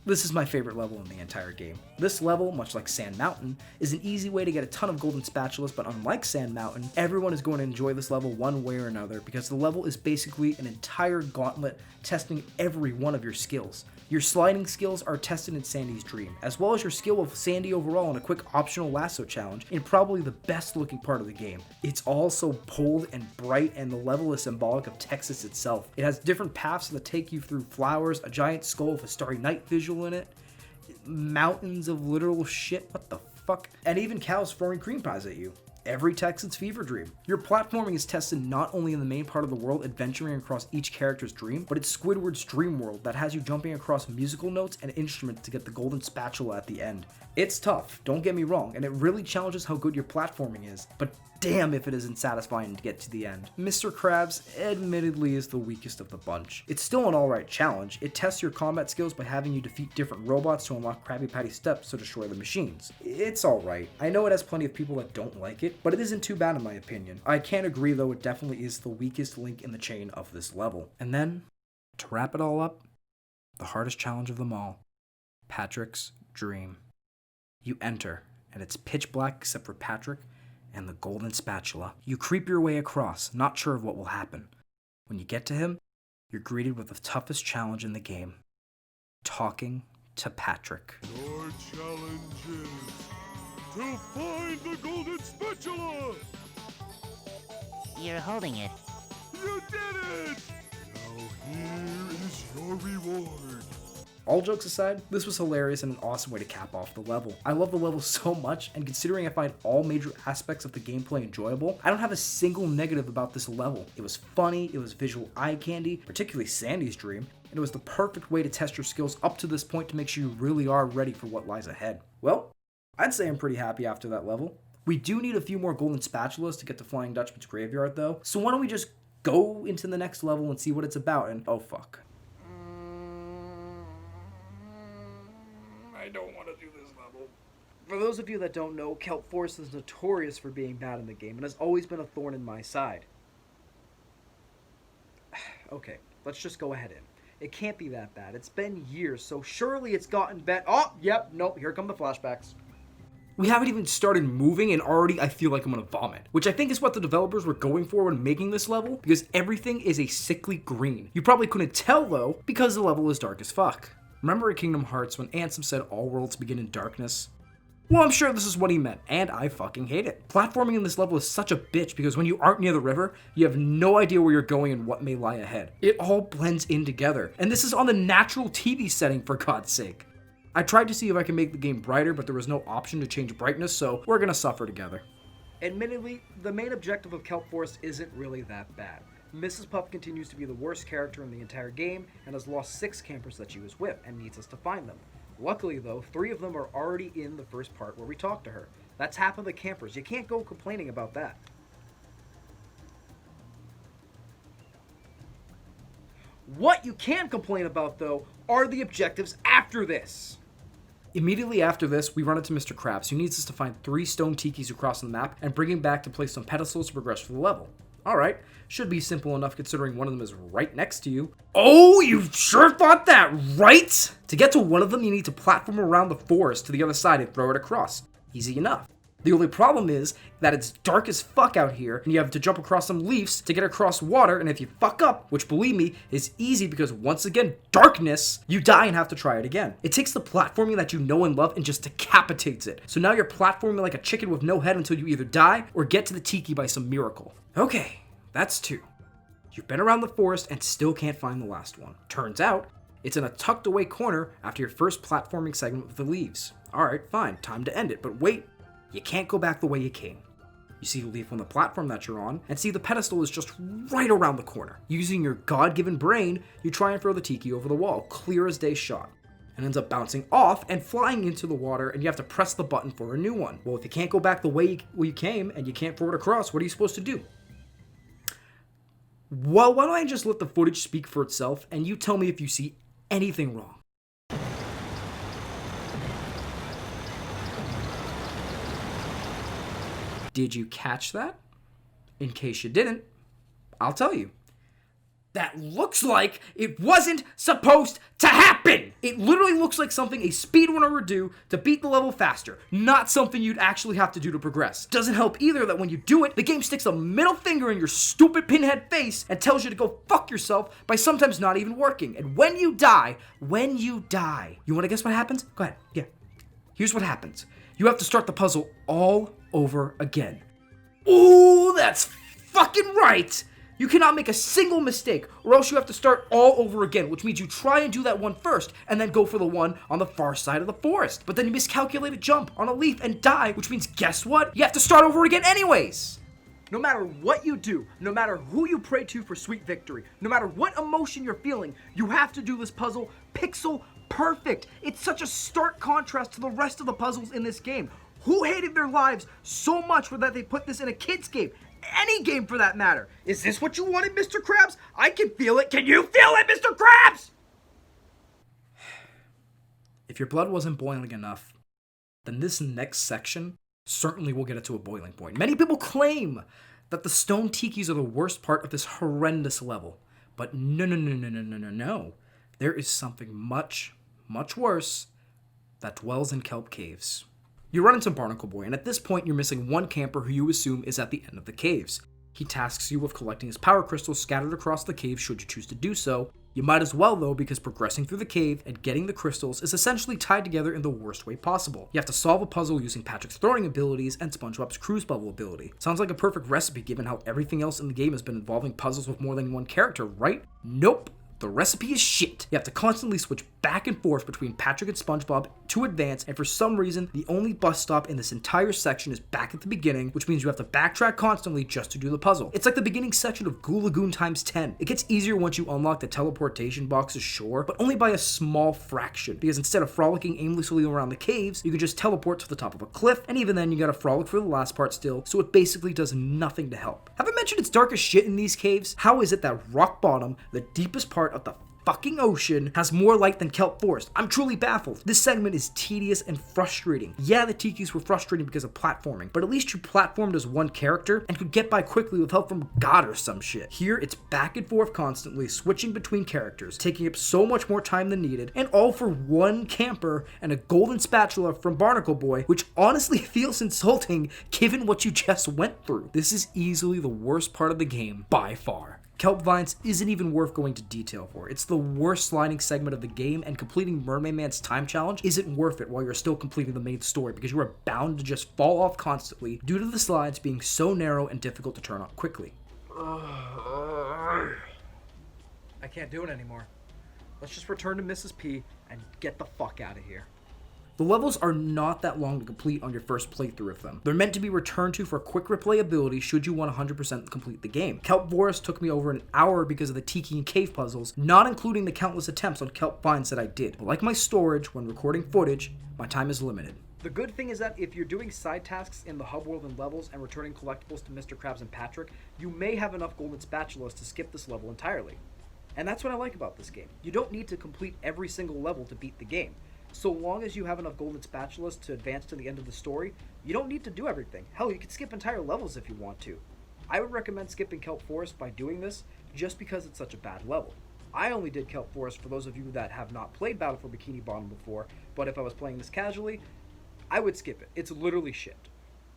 A: This is my favorite level in the entire game. This level, much like Sand Mountain, is an easy way to get a ton of golden spatulas, but unlike Sand Mountain, everyone is going to enjoy this level one way or another because the level is basically an entire gauntlet testing every one of your skills. Your sliding skills are tested in Sandy's Dream, as well as your skill with Sandy overall in a quick optional lasso challenge in probably the best looking part of the game. It's all so bold and bright, and the level is symbolic of Texas itself. It has different paths that take you through flowers, a giant skull with a starry night visual in it, mountains of literal shit, what the fuck, and even cows throwing cream pies at you. Every Texan's fever dream. Your platforming is tested not only in the main part of the world, adventuring across each character's dream, but it's Squidward's dream world that has you jumping across musical notes and instruments to get the golden spatula at the end. It's tough, don't get me wrong, and it really challenges how good your platforming is, but damn if it isn't satisfying to get to the end. Mr. Krabs admittedly is the weakest of the bunch. It's still an alright challenge. It tests your combat skills by having you defeat different robots to unlock Krabby Patty steps to destroy the machines. It's alright. I know it has plenty of people that don't like it, but it isn't too bad in my opinion. I can't agree though, it definitely is the weakest link in the chain of this level. And then, to wrap it all up, the hardest challenge of them all, Patrick's Dream. You enter, and it's pitch black except for Patrick and the golden spatula. You creep your way across, not sure of what will happen. When you get to him, you're greeted with the toughest challenge in the game, talking to Patrick.
F: Your challenge is to find the golden spatula!
E: You're holding it.
F: You did it! Now here is your reward.
A: All jokes aside, this was hilarious and an awesome way to cap off the level. I love the level so much, and considering I find all major aspects of the gameplay enjoyable, I don't have a single negative about this level. It was funny, it was visual eye candy, particularly Sandy's Dream, and it was the perfect way to test your skills up to this point to make sure you really are ready for what lies ahead. Well, I'd say I'm pretty happy after that level. We do need a few more golden spatulas to get to Flying Dutchman's Graveyard though, so why don't we just go into the next level and see what it's about, and oh fuck. I don't want to do this level. For those of you that don't know, Kelp Forest is notorious for being bad in the game and has always been a thorn in my side. Okay, let's just go ahead in. It can't be that bad. It's been years, so surely it's gotten better. Oh, yep, nope, here come the flashbacks. We haven't even started moving and already I feel like I'm gonna vomit, which I think is what the developers were going for when making this level, because everything is a sickly green. You probably couldn't tell though, because the level is dark as fuck. Remember in Kingdom Hearts when Ansem said all worlds begin in darkness? Well, I'm sure this is what he meant, and I fucking hate it. Platforming in this level is such a bitch because when you aren't near the river, you have no idea where you're going and what may lie ahead. It all blends in together, and this is on the natural TV setting for God's sake. I tried to see if I can make the game brighter, but there was no option to change brightness, so we're gonna suffer together. Admittedly, the main objective of Kelp Forest isn't really that bad. Mrs. Puff continues to be the worst character in the entire game and has lost 6 campers that she was with and needs us to find them. Luckily though, 3 of them are already in the first part where we talk to her. That's half of the campers. You can't go complaining about that. What you can complain about though are the objectives after this. Immediately after this, we run into Mr. Krabs, who needs us to find 3 stone tikis across the map and bring him back to place on pedestals to progress through the level. Alright, should be simple enough considering one of them is right next to you. Oh, you sure thought that, right? To get to one of them, you need to platform around the forest to the other side and throw it across. Easy enough. The only problem is that it's dark as fuck out here, and you have to jump across some leaves to get across water, and if you fuck up, which believe me, is easy because once again, darkness, you die and have to try it again. It takes the platforming that you know and love and just decapitates it. So now you're platforming like a chicken with no head until you either die or get to the tiki by some miracle. Okay, that's 2. You've been around the forest and still can't find the last one. Turns out, it's in a tucked away corner after your first platforming segment with the leaves. Alright, fine, time to end it, but wait. You can't go back the way you came. You see the leaf on the platform that you're on, and see the pedestal is just right around the corner. Using your God-given brain, you try and throw the tiki over the wall, clear as day shot. And ends up bouncing off and flying into the water, and you have to press the button for a new one. Well, if you can't go back the way you came, and you can't throw it across, what are you supposed to do? Well, why don't I just let the footage speak for itself, and you tell me if you see anything wrong. Did you catch that? In case you didn't, I'll tell you. That looks like it wasn't supposed to happen! It literally looks like something a speedrunner would do to beat the level faster, not something you'd actually have to do to progress. Doesn't help either that when you do it, the game sticks a middle finger in your stupid pinhead face and tells you to go fuck yourself by sometimes not even working. And when you die, you wanna guess what happens? Go ahead, yeah. Here's what happens. You have to start the puzzle all over again. Ooh, that's fucking right! You cannot make a single mistake, or else you have to start all over again, which means you try and do that one first, and then go for the one on the far side of the forest. But then you miscalculate a jump on a leaf and die, which means guess what? You have to start over again anyways! No matter what you do, no matter who you pray to for sweet victory, no matter what emotion you're feeling, you have to do this puzzle pixel perfect. It's such a stark contrast to the rest of the puzzles in this game. Who hated their lives so much that they put this in a kid's game? Any game for that matter. Is this what you wanted, Mr. Krabs? I can feel it. Can you feel it, Mr. Krabs? If your blood wasn't boiling enough, then this next section certainly will get it to a boiling point. Many people claim that the stone tikis are the worst part of this horrendous level. But no. There is something much, much worse that dwells in Kelp caves. You run into Barnacle Boy, and at this point you're missing one camper who you assume is at the end of the caves. He tasks you with collecting his power crystals scattered across the cave should you choose to do so. You might as well though, because progressing through the cave and getting the crystals is essentially tied together in the worst way possible. You have to solve a puzzle using Patrick's throwing abilities and Spongebob's cruise bubble ability. Sounds like a perfect recipe given how everything else in the game has been involving puzzles with more than one character, right? Nope. The recipe is shit. You have to constantly switch back and forth between Patrick and Spongebob to advance, and for some reason, the only bus stop in this entire section is back at the beginning, which means you have to backtrack constantly just to do the puzzle. It's like the beginning section of Gulagoon times 10. It gets easier once you unlock the teleportation boxes, sure, but only by a small fraction, because instead of frolicking aimlessly around the caves, you can just teleport to the top of a cliff, and even then you gotta frolic for the last part still, so it basically does nothing to help. Have I mentioned it's dark as shit in these caves? How is it that rock bottom, the deepest part of the fucking ocean, has more light than Kelp Forest? I'm truly baffled. This segment is tedious and frustrating. Yeah, the tikis were frustrating because of platforming, but at least you platformed as one character and could get by quickly with help from God or some shit. Here, it's back and forth constantly, switching between characters, taking up so much more time than needed, and all for one camper and a golden spatula from Barnacle Boy, which honestly feels insulting given what you just went through. This is easily the worst part of the game by far. Kelp Vines isn't even worth going to detail for. It's the worst sliding segment of the game, and completing Mermaid Man's time challenge isn't worth it while you're still completing the main story because you are bound to just fall off constantly due to the slides being so narrow and difficult to turn on quickly. I can't do it anymore. Let's just return to Mrs. P and get the fuck out of here. The levels are not that long to complete on your first playthrough of them. They're meant to be returned to for quick replayability should you want 100% complete the game. Kelp Forest took me over an hour because of the tiki and cave puzzles, not including the countless attempts on Kelp Vines that I did. But like my storage, when recording footage, my time is limited. The good thing is that if you're doing side tasks in the hub world and levels and returning collectibles to Mr. Krabs and Patrick, you may have enough golden spatulas to skip this level entirely. And that's what I like about this game. You don't need to complete every single level to beat the game. So long as you have enough golden spatulas to advance to the end of the story, you don't need to do everything. Hell, you can skip entire levels if you want to. I would recommend skipping Kelp Forest by doing this, just because it's such a bad level. I only did Kelp Forest for those of you that have not played Battle for Bikini Bottom before, but if I was playing this casually, I would skip it. It's literally shit.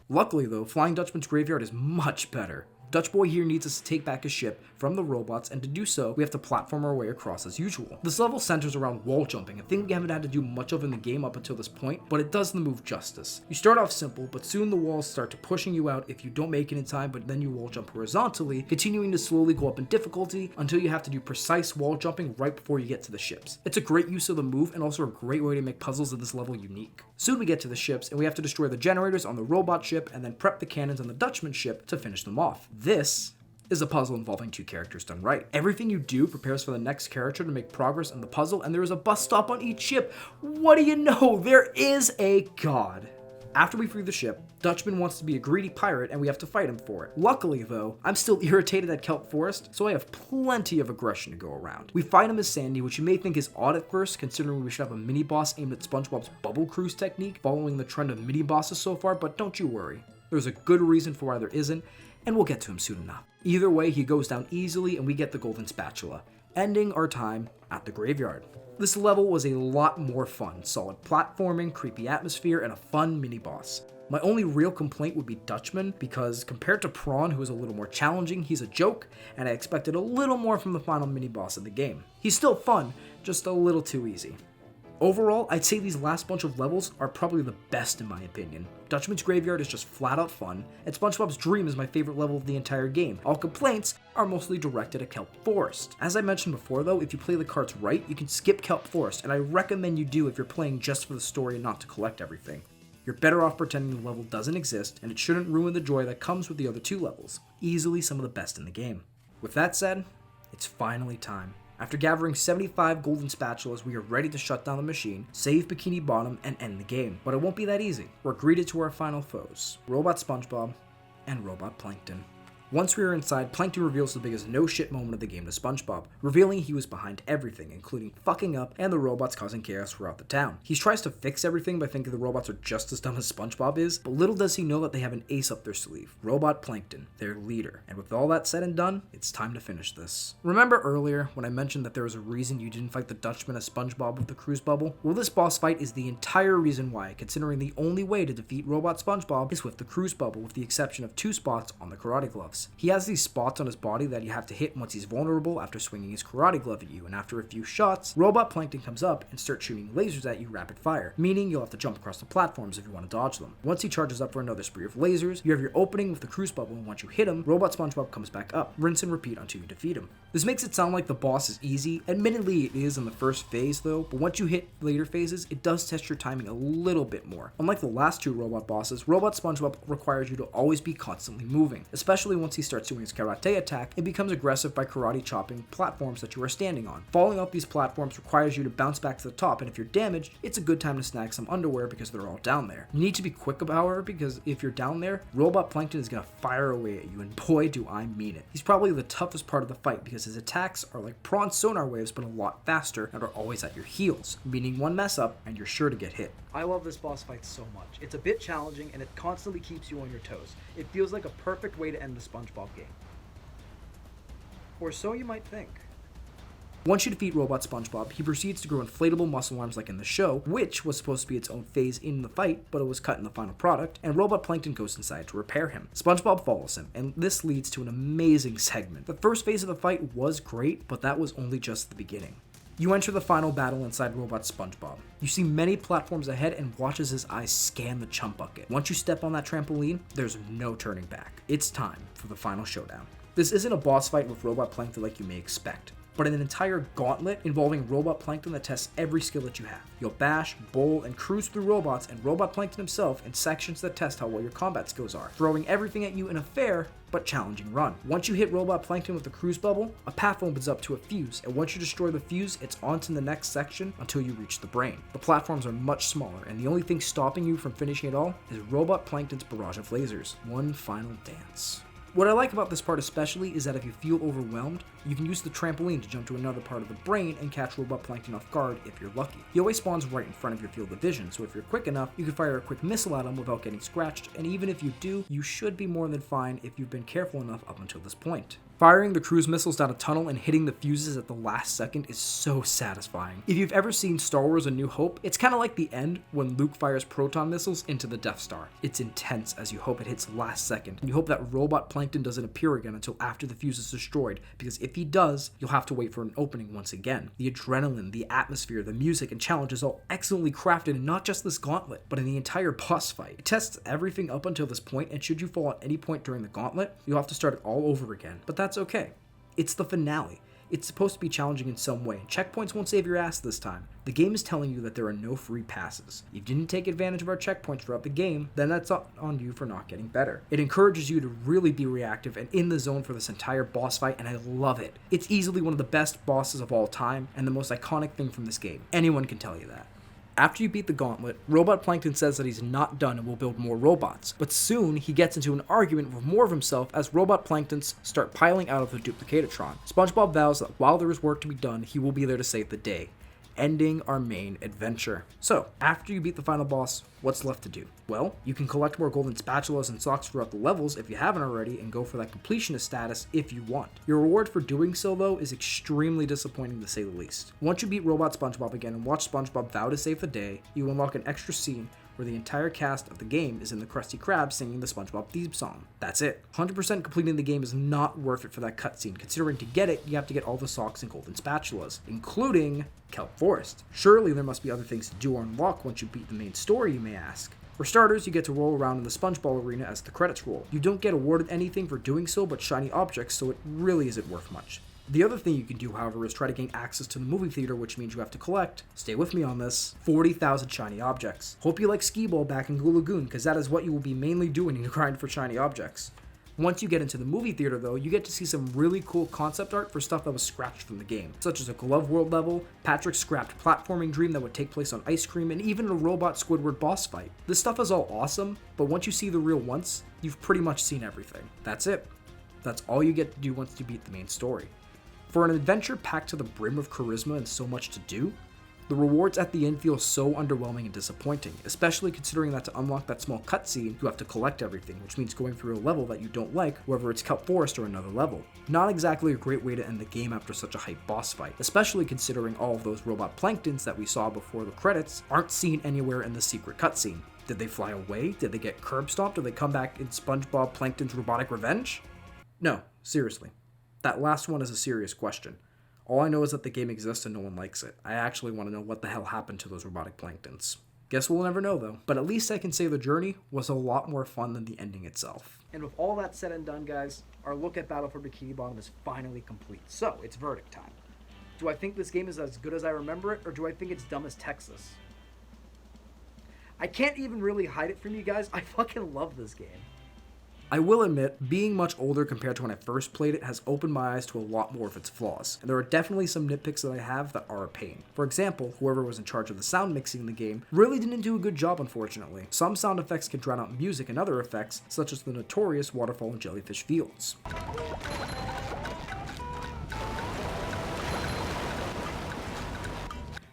A: Luckily though, flying Dutchman's Graveyard is much better. Dutch Boy here needs us to take back his ship from the robots, and to do so, we have to platform our way across as usual. This level centers around wall jumping, a thing we haven't had to do much of in the game up until this point, but it does the move justice. You start off simple, but soon the walls start to pushing you out if you don't make it in time, but then you wall jump horizontally, continuing to slowly go up in difficulty until you have to do precise wall jumping right before you get to the ships. It's a great use of the move, and also a great way to make puzzles of this level unique. Soon we get to the ships, and we have to destroy the generators on the robot ship, and then prep the cannons on the Dutchman ship to finish them off. This is a puzzle involving two characters done right. Everything you do prepares for the next character to make progress in the puzzle, and there is a bus stop on each ship. What do you know? There is a god. After we free the ship, Dutchman wants to be a greedy pirate, and we have to fight him for it. Luckily though, I'm still irritated at Kelp Forest, so I have plenty of aggression to go around. We fight him as Sandy, which you may think is odd at first, considering we should have a mini-boss aimed at SpongeBob's bubble cruise technique, following the trend of mini-bosses so far, but don't you worry. There's a good reason for why there isn't, and we'll get to him soon enough. Either way, he goes down easily and we get the golden spatula, ending our time at the graveyard. This level was a lot more fun, solid platforming, creepy atmosphere, and a fun mini-boss. My only real complaint would be Dutchman, because compared to Prawn, who is a little more challenging, he's a joke, and I expected a little more from the final mini-boss of the game. He's still fun, just a little too easy. Overall, I'd say these last bunch of levels are probably the best in my opinion. Dutchman's Graveyard is just flat out fun, and SpongeBob's Dream is my favorite level of the entire game. All complaints are mostly directed at Kelp Forest. As I mentioned before though, if you play the carts right, you can skip Kelp Forest, and I recommend you do if you're playing just for the story and not to collect everything. You're better off pretending the level doesn't exist, and it shouldn't ruin the joy that comes with the other two levels. Easily some of the best in the game. With that said, it's finally time. After gathering 75 golden spatulas, we are ready to shut down the machine, save Bikini Bottom, and end the game. But it won't be that easy. We're greeted to our final foes, Robot Spongebob and RobotPlankton. Once we are inside, Plankton reveals the biggest no-shit moment of the game to SpongeBob, revealing he was behind everything, including fucking up and the robots causing chaos throughout the town. He tries to fix everything by thinking the robots are just as dumb as SpongeBob is, but little does he know that they have an ace up their sleeve, RobotPlankton, their leader. And with all that said and done, it's time to finish this. Remember earlier when I mentioned that there was a reason you didn't fight the Dutchman as SpongeBob with the cruise bubble? Well, this boss fight is the entire reason why, considering the only way to defeat Robot SpongeBob is with the cruise bubble, with the exception of 2 spots on the karate gloves. He has these spots on his body that you have to hit once he's vulnerable after swinging his karate glove at you, and after a few shots, RobotPlankton comes up and starts shooting lasers at you rapid fire, meaning you'll have to jump across the platforms if you want to dodge them. Once he charges up for another spree of lasers, you have your opening with the cruise bubble, and once you hit him, Robot SpongeBob comes back up. Rinse and repeat until you defeat him. This makes it sound like the boss is easy. Admittedly, it is in the first phase though, but once you hit later phases, it does test your timing a little bit more. Unlike the last 2 robot bosses, Robot SpongeBob requires you to always be constantly moving, especially once he starts doing his karate attack and becomes aggressive by karate chopping platforms that you are standing on. Falling off these platforms requires you to bounce back to the top, and if you're damaged, it's a good time to snag some underwear because they're all down there. You need to be quick, however, because if you're down there, RobotPlankton is gonna fire away at you, and boy do I mean it. He's probably the toughest part of the fight because his attacks are like prawn sonar waves but a lot faster and are always at your heels, meaning one mess up and you're sure to get hit. I love this boss fight so much. It's a bit challenging and it constantly keeps you on your toes. It feels like a perfect way to end the SpongeBob game. Or so you might think. Once you defeat Robot SpongeBob, he proceeds to grow inflatable muscle arms like in the show, which was supposed to be its own phase in the fight, but it was cut in the final product, and RobotPlankton goes inside to repair him. SpongeBob follows him, and this leads to an amazing segment. The first phase of the fight was great, but that was only just the beginning. You enter the final battle inside Robot SpongeBob. You see many platforms ahead and watch as his eyes scan the chump bucket. Once you step on that trampoline, there's no turning back. It's time for the final showdown. This isn't a boss fight with RobotPlankton like you may expect, but an entire gauntlet involving RobotPlankton that tests every skill that you have. You'll bash, bowl, and cruise through robots and RobotPlankton himself in sections that test how well your combat skills are, throwing everything at you in a fair but challenging run. Once you hit RobotPlankton with the cruise bubble, a path opens up to a fuse, and once you destroy the fuse, it's on to the next section until you reach the brain. The platforms are much smaller, and the only thing stopping you from finishing it all is RobotPlankton's barrage of lasers. One final dance. What I like about this part especially is that if you feel overwhelmed, you can use the trampoline to jump to another part of the brain and catch RobotPlankton off guard if you're lucky. He always spawns right in front of your field of vision, so if you're quick enough, you can fire a quick missile at him without getting scratched, and even if you do, you should be more than fine if you've been careful enough up until this point. Firing the cruise missiles down a tunnel and hitting the fuses at the last second is so satisfying. If you've ever seen Star Wars A New Hope, it's kind of like the end when Luke fires proton missiles into the Death Star. It's intense as you hope it hits last second, and you hope that RobotPlankton doesn't appear again until after the fuse is destroyed, because if he does, you'll have to wait for an opening once again. The adrenaline, the atmosphere, the music, and challenge is all excellently crafted in not just this gauntlet, but in the entire boss fight. It tests everything up until this point, and should you fall at any point during the gauntlet, you'll have to start it all over again. But that's okay. It's the finale. It's supposed to be challenging in some way. Checkpoints won't save your ass this time. The game is telling you that there are no free passes. If you didn't take advantage of our checkpoints throughout the game, then that's on you for not getting better. It encourages you to really be reactive and in the zone for this entire boss fight, and I love it. It's easily one of the best bosses of all time, and the most iconic thing from this game. Anyone can tell you that. After you beat the gauntlet, RobotPlankton says that he's not done and will build more robots, but soon he gets into an argument with more of himself as RobotPlanktons start piling out of the Duplicatatron. Spongebob vows that while there is work to be done, he will be there to save the day, ending our main adventure. So, after you beat the final boss, what's left to do? Well, you can collect more golden spatulas and socks throughout the levels if you haven't already, and go for that completionist status if you want. Your reward for doing so, though, is extremely disappointing to say the least. Once you beat Robot Spongebob again and watch SpongeBob vow to save the day, you unlock an extra scene where the entire cast of the game is in the Krusty Krab singing the SpongeBob theme song. That's it. 100% completing the game is not worth it for that cutscene, considering to get it, you have to get all the socks and golden spatulas, including Kelp Forest. Surely there must be other things to do or unlock once you beat the main story, you may ask. For starters, you get to roll around in the SpongeBob arena as the credits roll. You don't get awarded anything for doing so but shiny objects, so it really isn't worth much. The other thing you can do, however, is try to gain access to the movie theater, which means you have to collect, stay with me on this, 40,000 shiny objects. Hope you like Skee-Ball back in Gulagoon, because that is what you will be mainly doing in your grind for shiny objects. Once you get into the movie theater, though, you get to see some really cool concept art for stuff that was scratched from the game, such as a Glove World level, Patrick's scrapped platforming dream that would take place on ice cream, and even a robot Squidward boss fight. This stuff is all awesome, but once you see the reel once, you've pretty much seen everything. That's it. That's all you get to do once you beat the main story. For an adventure packed to the brim of charisma and so much to do, the rewards at the end feel so underwhelming and disappointing, especially considering that to unlock that small cutscene, you have to collect everything, which means going through a level that you don't like, whether it's Kelp Forest or another level. Not exactly a great way to end the game after such a hype boss fight, especially considering all of those RobotPlanktons that we saw before the credits aren't seen anywhere in the secret cutscene. Did they fly away? Did they get curb stomped? Did they come back in Spongebob Plankton's robotic revenge? No, seriously. That last one is a serious question. All I know is that the game exists and no one likes it. I actually want to know what the hell happened to those robotic planktons. Guess we'll never know though, but at least I can say the journey was a lot more fun than the ending itself. And with all that said and done, guys, our look at Battle for Bikini Bottom is finally complete. So, it's verdict time. Do I think this game is as good as I remember it, or do I think it's dumb as Texas? I can't even really hide it from you guys. I fucking love this game. I will admit, being much older compared to when I first played it has opened my eyes to a lot more of its flaws, and there are definitely some nitpicks that I have that are a pain. For example, whoever was in charge of the sound mixing in the game really didn't do a good job, unfortunately. Some sound effects can drown out music and other effects, such as the notorious waterfall in Jellyfish Fields.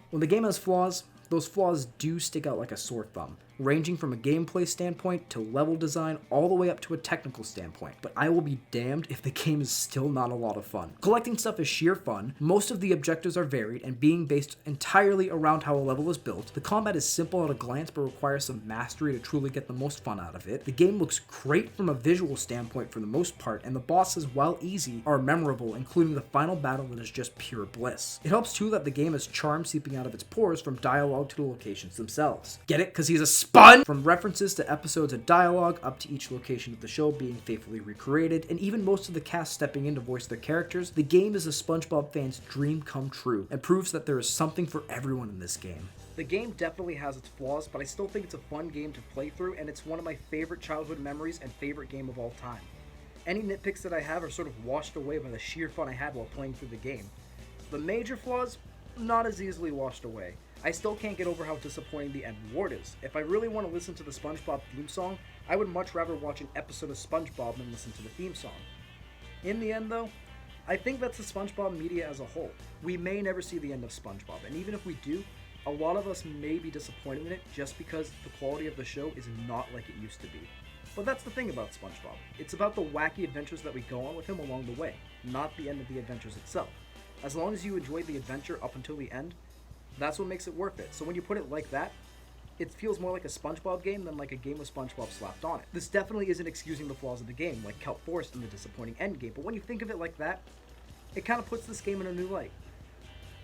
A: When the game has flaws, those flaws do stick out like a sore thumb, ranging from a gameplay standpoint to level design all the way up to a technical standpoint, but I will be damned if the game is still not a lot of fun. Collecting stuff is sheer fun, most of the objectives are varied and being based entirely around how a level is built. The combat is simple at a glance but requires some mastery to truly get the most fun out of it. The game looks great from a visual standpoint for the most part, and the bosses, while easy, are memorable, including the final battle that is just pure bliss. It helps too that the game has charm seeping out of its pores from dialogue to the locations themselves. Get it? Cause he's a sponge! From references to episodes of dialogue up to each location of the show being faithfully recreated, and even most of the cast stepping in to voice their characters, the game is a SpongeBob fan's dream come true, and proves that there is something for everyone in this game. The game definitely has its flaws, but I still think it's a fun game to play through, and it's one of my favorite childhood memories and favorite game of all time. Any nitpicks that I have are sort of washed away by the sheer fun I had while playing through the game. The major flaws, not as easily washed away. I still can't get over how disappointing the end reward is. If I really want to listen to the Spongebob theme song, I would much rather watch an episode of Spongebob than listen to the theme song. In the end though, I think that's the Spongebob media as a whole. We may never see the end of Spongebob, and even if we do, a lot of us may be disappointed in it just because the quality of the show is not like it used to be. But that's the thing about SpongeBob. It's about the wacky adventures that we go on with him along the way, not the end of the adventures itself. As long as you enjoy the adventure up until the end, that's what makes it worth it. So when you put it like that, it feels more like a SpongeBob game than like a game with SpongeBob slapped on it. This definitely isn't excusing the flaws of the game, like Kelp Forest and the disappointing endgame, but when you think of it like that, it kind of puts this game in a new light.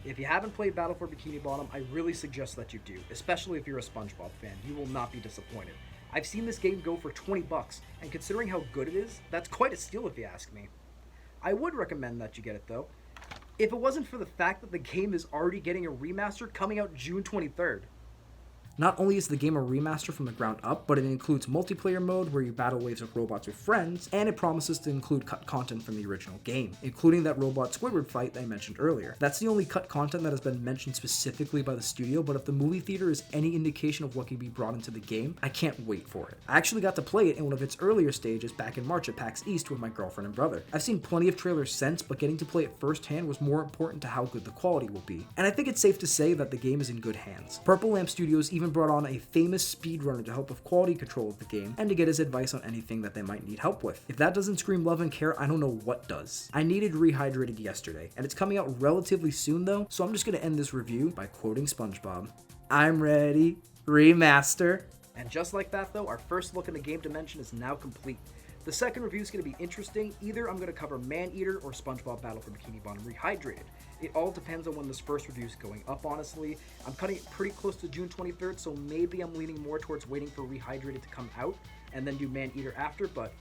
A: If you haven't played Battle for Bikini Bottom, I really suggest that you do, especially if you're a SpongeBob fan. You will not be disappointed. I've seen this game go for $20, and considering how good it is, that's quite a steal if you ask me. I would recommend that you get it though, if it wasn't for the fact that the game is already getting a remaster coming out June 23rd. Not only is the game a remaster from the ground up, but it includes multiplayer mode where you battle waves of robots with friends, and it promises to include cut content from the original game, including that robot Squidward fight that I mentioned earlier. That's the only cut content that has been mentioned specifically by the studio, but if the movie theater is any indication of what can be brought into the game, I can't wait for it. I actually got to play it in one of its earlier stages back in March at PAX East with my girlfriend and brother. I've seen plenty of trailers since, but getting to play it firsthand was more important to how good the quality will be. And I think it's safe to say that the game is in good hands. Purple Lamp Studios even brought on a famous speedrunner to help with quality control of the game and to get his advice on anything that they might need help with. If that doesn't scream love and care, I don't know what does. I needed Rehydrated yesterday, and it's coming out relatively soon though, so I'm just gonna end this review by quoting SpongeBob. I'm ready, remaster. And just like that though, our first look in the game dimension is now complete. The second review is going to be interesting. Either I'm going to cover Maneater or SpongeBob Battle for Bikini Bottom Rehydrated. It all depends on when this first review is going up, honestly. I'm cutting it pretty close to June 23rd, so maybe I'm leaning more towards waiting for Rehydrated to come out and then do Maneater after, but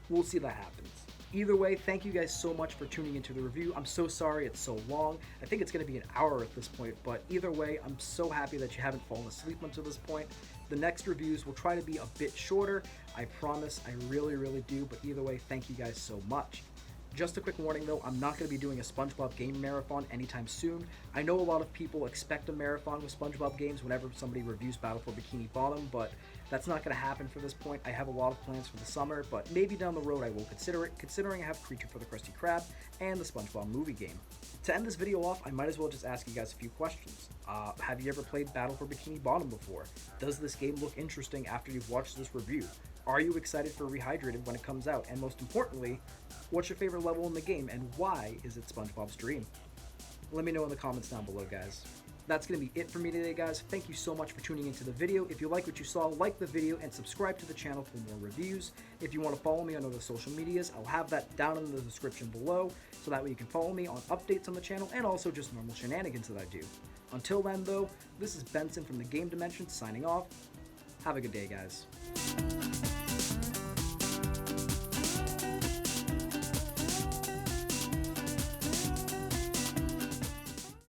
A: we'll see that happens. Either way, thank you guys so much for tuning into the review. I'm so sorry it's so long. I think it's going to be an hour at this point, but either way, I'm so happy that you haven't fallen asleep until this point. The next reviews will try to be a bit shorter. I promise, I really do, but either way, thank you guys so much. Just a quick warning though, I'm not going to be doing a SpongeBob game marathon anytime soon. I know a lot of people expect a marathon with SpongeBob games whenever somebody reviews Battle for Bikini Bottom, but that's not going to happen for this point. I have a lot of plans for the summer, but maybe down the road I will consider it, considering I have Creature for the Krusty Krab and the SpongeBob movie game. To end this video off, I might as well just ask you guys a few questions. Have you ever played Battle for Bikini Bottom before? Does this game look interesting after you've watched this review? Are you excited for Rehydrated when it comes out? And most importantly, what's your favorite level in the game and why is it SpongeBob's dream? Let me know in the comments down below, guys. That's going to be it for me today, guys. Thank you so much for tuning into the video. If you like what you saw, like the video and subscribe to the channel for more reviews. If you want to follow me on other social medias, I'll have that down in the description below, so that way you can follow me on updates on the channel and also just normal shenanigans that I do. Until then, though, this is Benson from the Game Dimension signing off. Have a good day, guys.